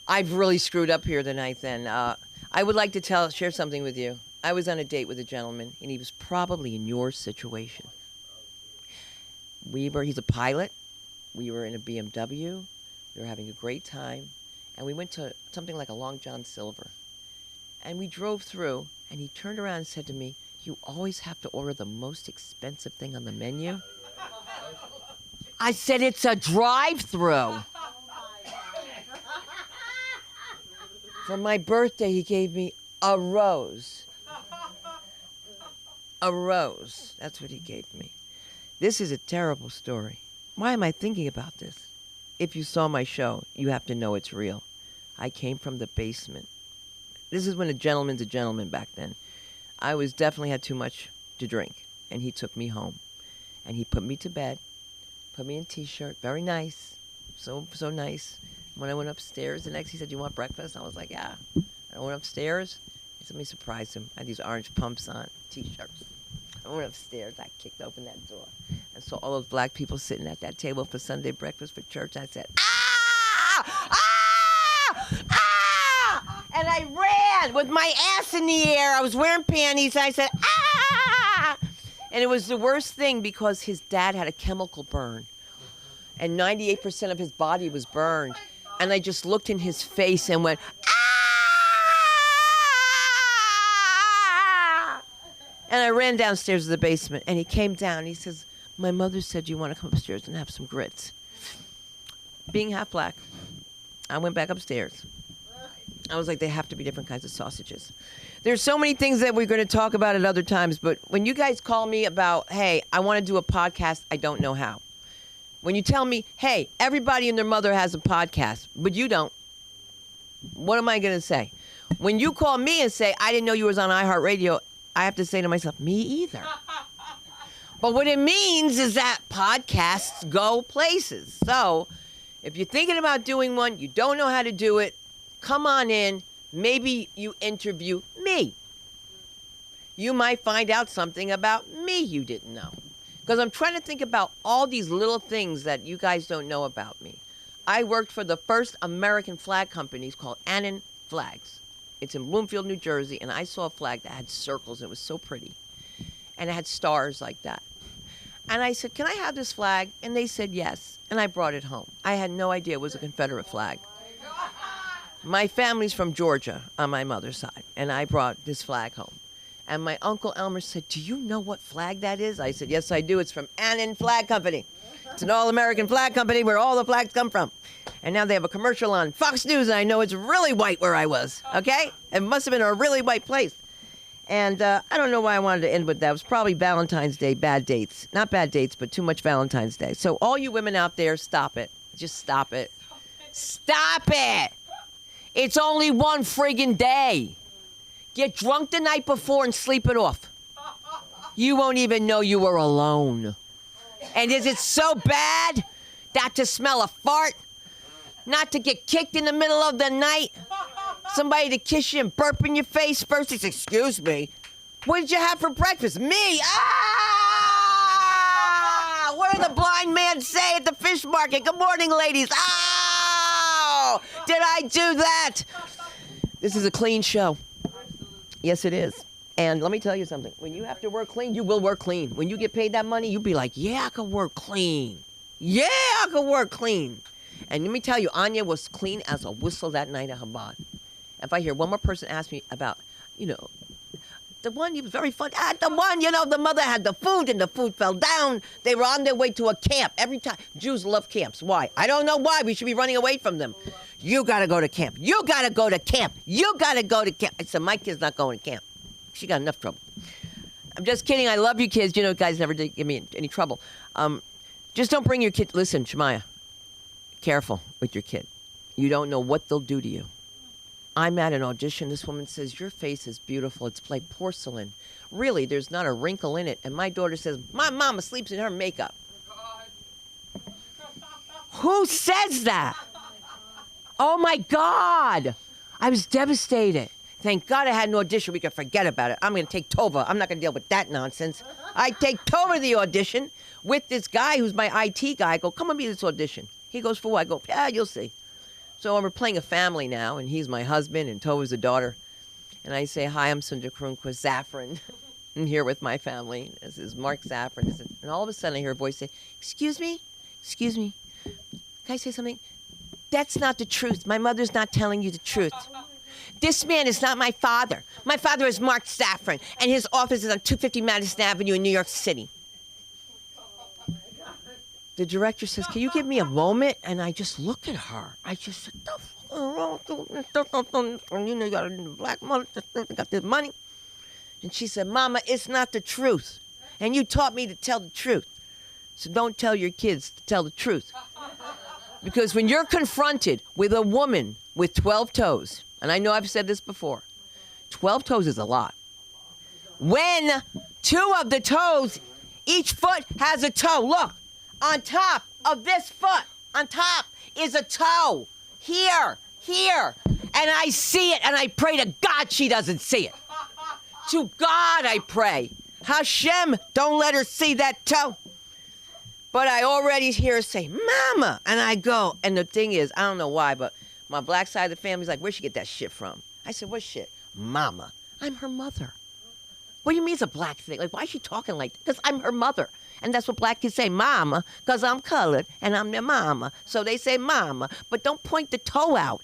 I've really screwed up here tonight then. I would like to share something with you. I was on a date with a gentleman, and he was probably in your situation. He's a pilot. We were in a BMW. We were having a great time. And we went to something like a Long John Silver. And we drove through, and he turned around and said to me, "You always have to order the most expensive thing on the menu." I said, "It's a drive-through." For my birthday, he gave me a rose. A rose. That's what he gave me. This is a terrible story. Why am I thinking about this? If you saw my show, you have to know it's real. I came from the basement. This is when a gentleman's a gentleman back then. I definitely had too much to drink, and he took me home. And he put me to bed, put me in a t-shirt, very nice, so nice. When I went upstairs the next, he said, "You want breakfast?" I was like, "Yeah." I went upstairs. He said, "Let me surprise him." I had these orange pumps on, t-shirts. I went upstairs. I kicked open that door and saw all those black people sitting at that table for Sunday breakfast for church. I said, "Ah! Ah! Ah!" And I ran with my ass in the air. I was wearing panties. And I said, "Ah!" And it was the worst thing because his dad had a chemical burn. And 98% of his body was burned. And I just looked in his face and went, "Ah!" And I ran downstairs to the basement. And he came down. He says, "My mother said you want to come upstairs and have some grits." Being half black, I went back upstairs. I was like, they have to be different kinds of sausages. There's so many things that we're going to talk about at other times. But when you guys call me about, hey, I want to do a podcast, I don't know how. When you tell me, hey, everybody and their mother has a podcast, but you don't, what am I going to say? When you call me and say, I didn't know you was on iHeartRadio, I have to say to myself, me either. But what it means is that podcasts go places. So If you're thinking about doing one, you don't know how to do it, come on in. Maybe you interview me. You might find out something about me you didn't know. Because I'm trying to think about all these little things that you guys don't know about me. I worked for the first American flag company called Annan Flags. It's in Bloomfield, New Jersey, and I saw a flag that had circles, and it was so pretty. And it had stars like that. And I said, can I have this flag? And they said yes, and I brought it home. I had no idea it was a Confederate flag. My family's from Georgia on my mother's side, and I brought this flag home. And my Uncle Elmer said, do you know what flag that is? I said, yes, I do. It's from Annan Flag Company. It's an all-American flag company where all the flags come from. And now they have a commercial on Fox News, and I know it's really white where I was, okay? It must have been a really white place. And I don't know why I wanted to end with that. It was probably Valentine's Day, bad dates. Not bad dates, but too much Valentine's Day. So all you women out there, stop it. Just stop it. Stop it! It's only one friggin' day. Get drunk the night before and sleep it off. You won't even know you were alone. And is it so bad not to smell a fart? Not to get kicked in the middle of the night? Somebody to kiss you and burp in your face first? It's, excuse me. What did you have for breakfast? Me? Ah! What did the blind man say at the fish market? Good morning, ladies. Oh! Did I do that? This is a clean show. Yes, it is. And let me tell you something. When you have to work clean, you will work clean. When you get paid that money, you'll be like, yeah, I can work clean. Yeah, I can work clean. And let me tell you, Anya was clean as a whistle that night at Chabad. If I hear one more person ask me about, the one, he was very fun. The one, the mother had the food and the food fell down. They were on their way to a camp every time. Jews love camps. Why? I don't know why. We should be running away from them. You got to go to camp. You got to go to camp. You got to go to camp. I said, my kid's not going to camp. She got enough trouble. I'm just kidding. I love you kids. Guys never did give me any trouble. Just don't bring your kid. Listen, Shemaya, careful with your kid. You don't know what they'll do to you. I'm at an audition. This woman says, your face is beautiful. It's like porcelain. Really, there's not a wrinkle in it. And my daughter says, my mama sleeps in her makeup. Who says that? Oh, my God. I was devastated. Thank God I had an audition. We could forget about it. I'm going to take Tova. I'm not going to deal with that nonsense. I take Tova to the audition with this guy who's my IT guy. I go, come and be this audition. He goes, for what? I go, yeah, you'll see. So we're playing a family now, and he's my husband, and Tova's the daughter. And I say, hi, I'm Sundar Krunquist Zaffron. I'm here with my family. This is Mark Zaffron. And all of a sudden I hear a voice say, excuse me? Excuse me? Can I say something? That's not the truth. My mother's not telling you the truth. This man is not my father. My father is Mark Zaffron, and his office is on 250 Madison Avenue in New York City. The director says, can you give me a moment? And I just look at her. I just said, you got a black mother, got this money. And she said, Mama, it's not the truth. And you taught me to tell the truth. So don't tell your kids to tell the truth. Because when you're confronted with a woman with 12 toes, and I know I've said this before, 12 toes is a lot. When 2 of the toes, each foot has a toe. Look, on top of this foot, on top is a toe. Here. And I see it, and I pray to God she doesn't see it. To God I pray. Hashem, don't let her see that toe. But I already hear her say, Mama. And I go, and the thing is, I don't know why, but my black side of the family's like, where'd she get that shit from? I said, what shit? Mama. I'm her mother. What do you mean it's a black thing? Like, why is she talking like that? Because I'm her mother. And that's what black kids say, Mama, because I'm colored and I'm their mama. So they say Mama, but don't point the toe out.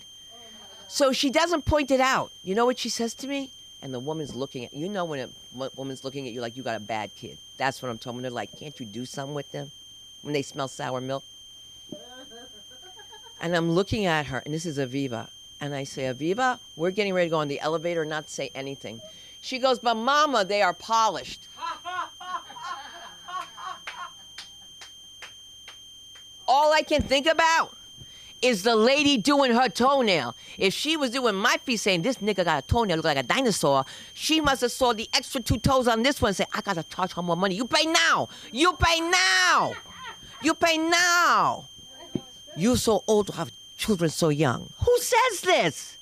So she doesn't point it out. You know what she says to me? And the woman's looking at, when a woman's looking at you like you got a bad kid. That's what I'm talking about. They're like, can't you do something with them when they smell sour milk? And I'm looking at her, and this is Aviva. And I say, Aviva, we're getting ready to go on the elevator, not say anything. She goes, but Mama, they are polished. All I can think about is the lady doing her toenail. If she was doing my feet saying, this nigga got a toenail, look like a dinosaur, she must have saw the extra 2 toes on this one and say, I got to charge her more money. You pay now. You pay now. You pay now. You're so old to have children so young. Who says this?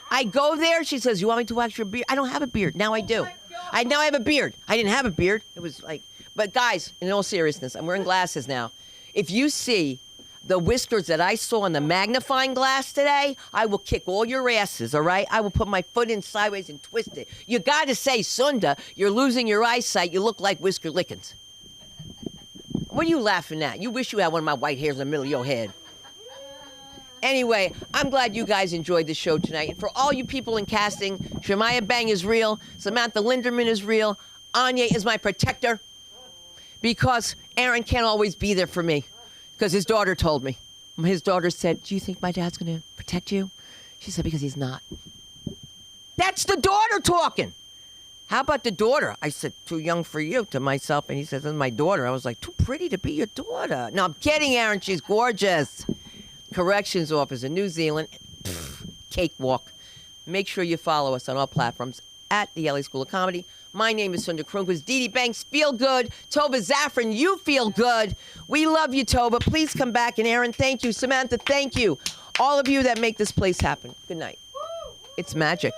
I go there. She says, you want me to wax your beard? I don't have a beard. Now I do. Now I have a beard. I didn't have a beard. It was like, but guys, in all seriousness, I'm wearing glasses now. If you see the whiskers that I saw in the magnifying glass today, I will kick all your asses, all right? I will put my foot in sideways and twist it. You got to say, Sunda, you're losing your eyesight. You look like Whisker Lickens. What are you laughing at? You wish you had one of my white hairs in the middle of your head. Anyway, I'm glad you guys enjoyed the show tonight. And for all you people in casting, Shemaya Bang is real. Samantha Linderman is real. Anya is my protector. Because Aaron can't always be there for me. Because his daughter told me. His daughter said, do you think my dad's going to protect you? She said, because he's not. That's the daughter talking. How about the daughter? I said, too young for you, to myself. And he says, that's my daughter. I was like, too pretty to be your daughter. No, I'm kidding, Aaron. She's gorgeous. Corrections officer, New Zealand. Pfft, cakewalk. Make sure you follow us on all platforms at the LA School of Comedy. My name is Sunda Krunquist. Dee Dee Banks, feel good. Toba Zaffron, you feel good. We love you, Toba. Please come back. And Aaron, thank you. Samantha, thank you. All of you that make this place happen. Good night. It's magic.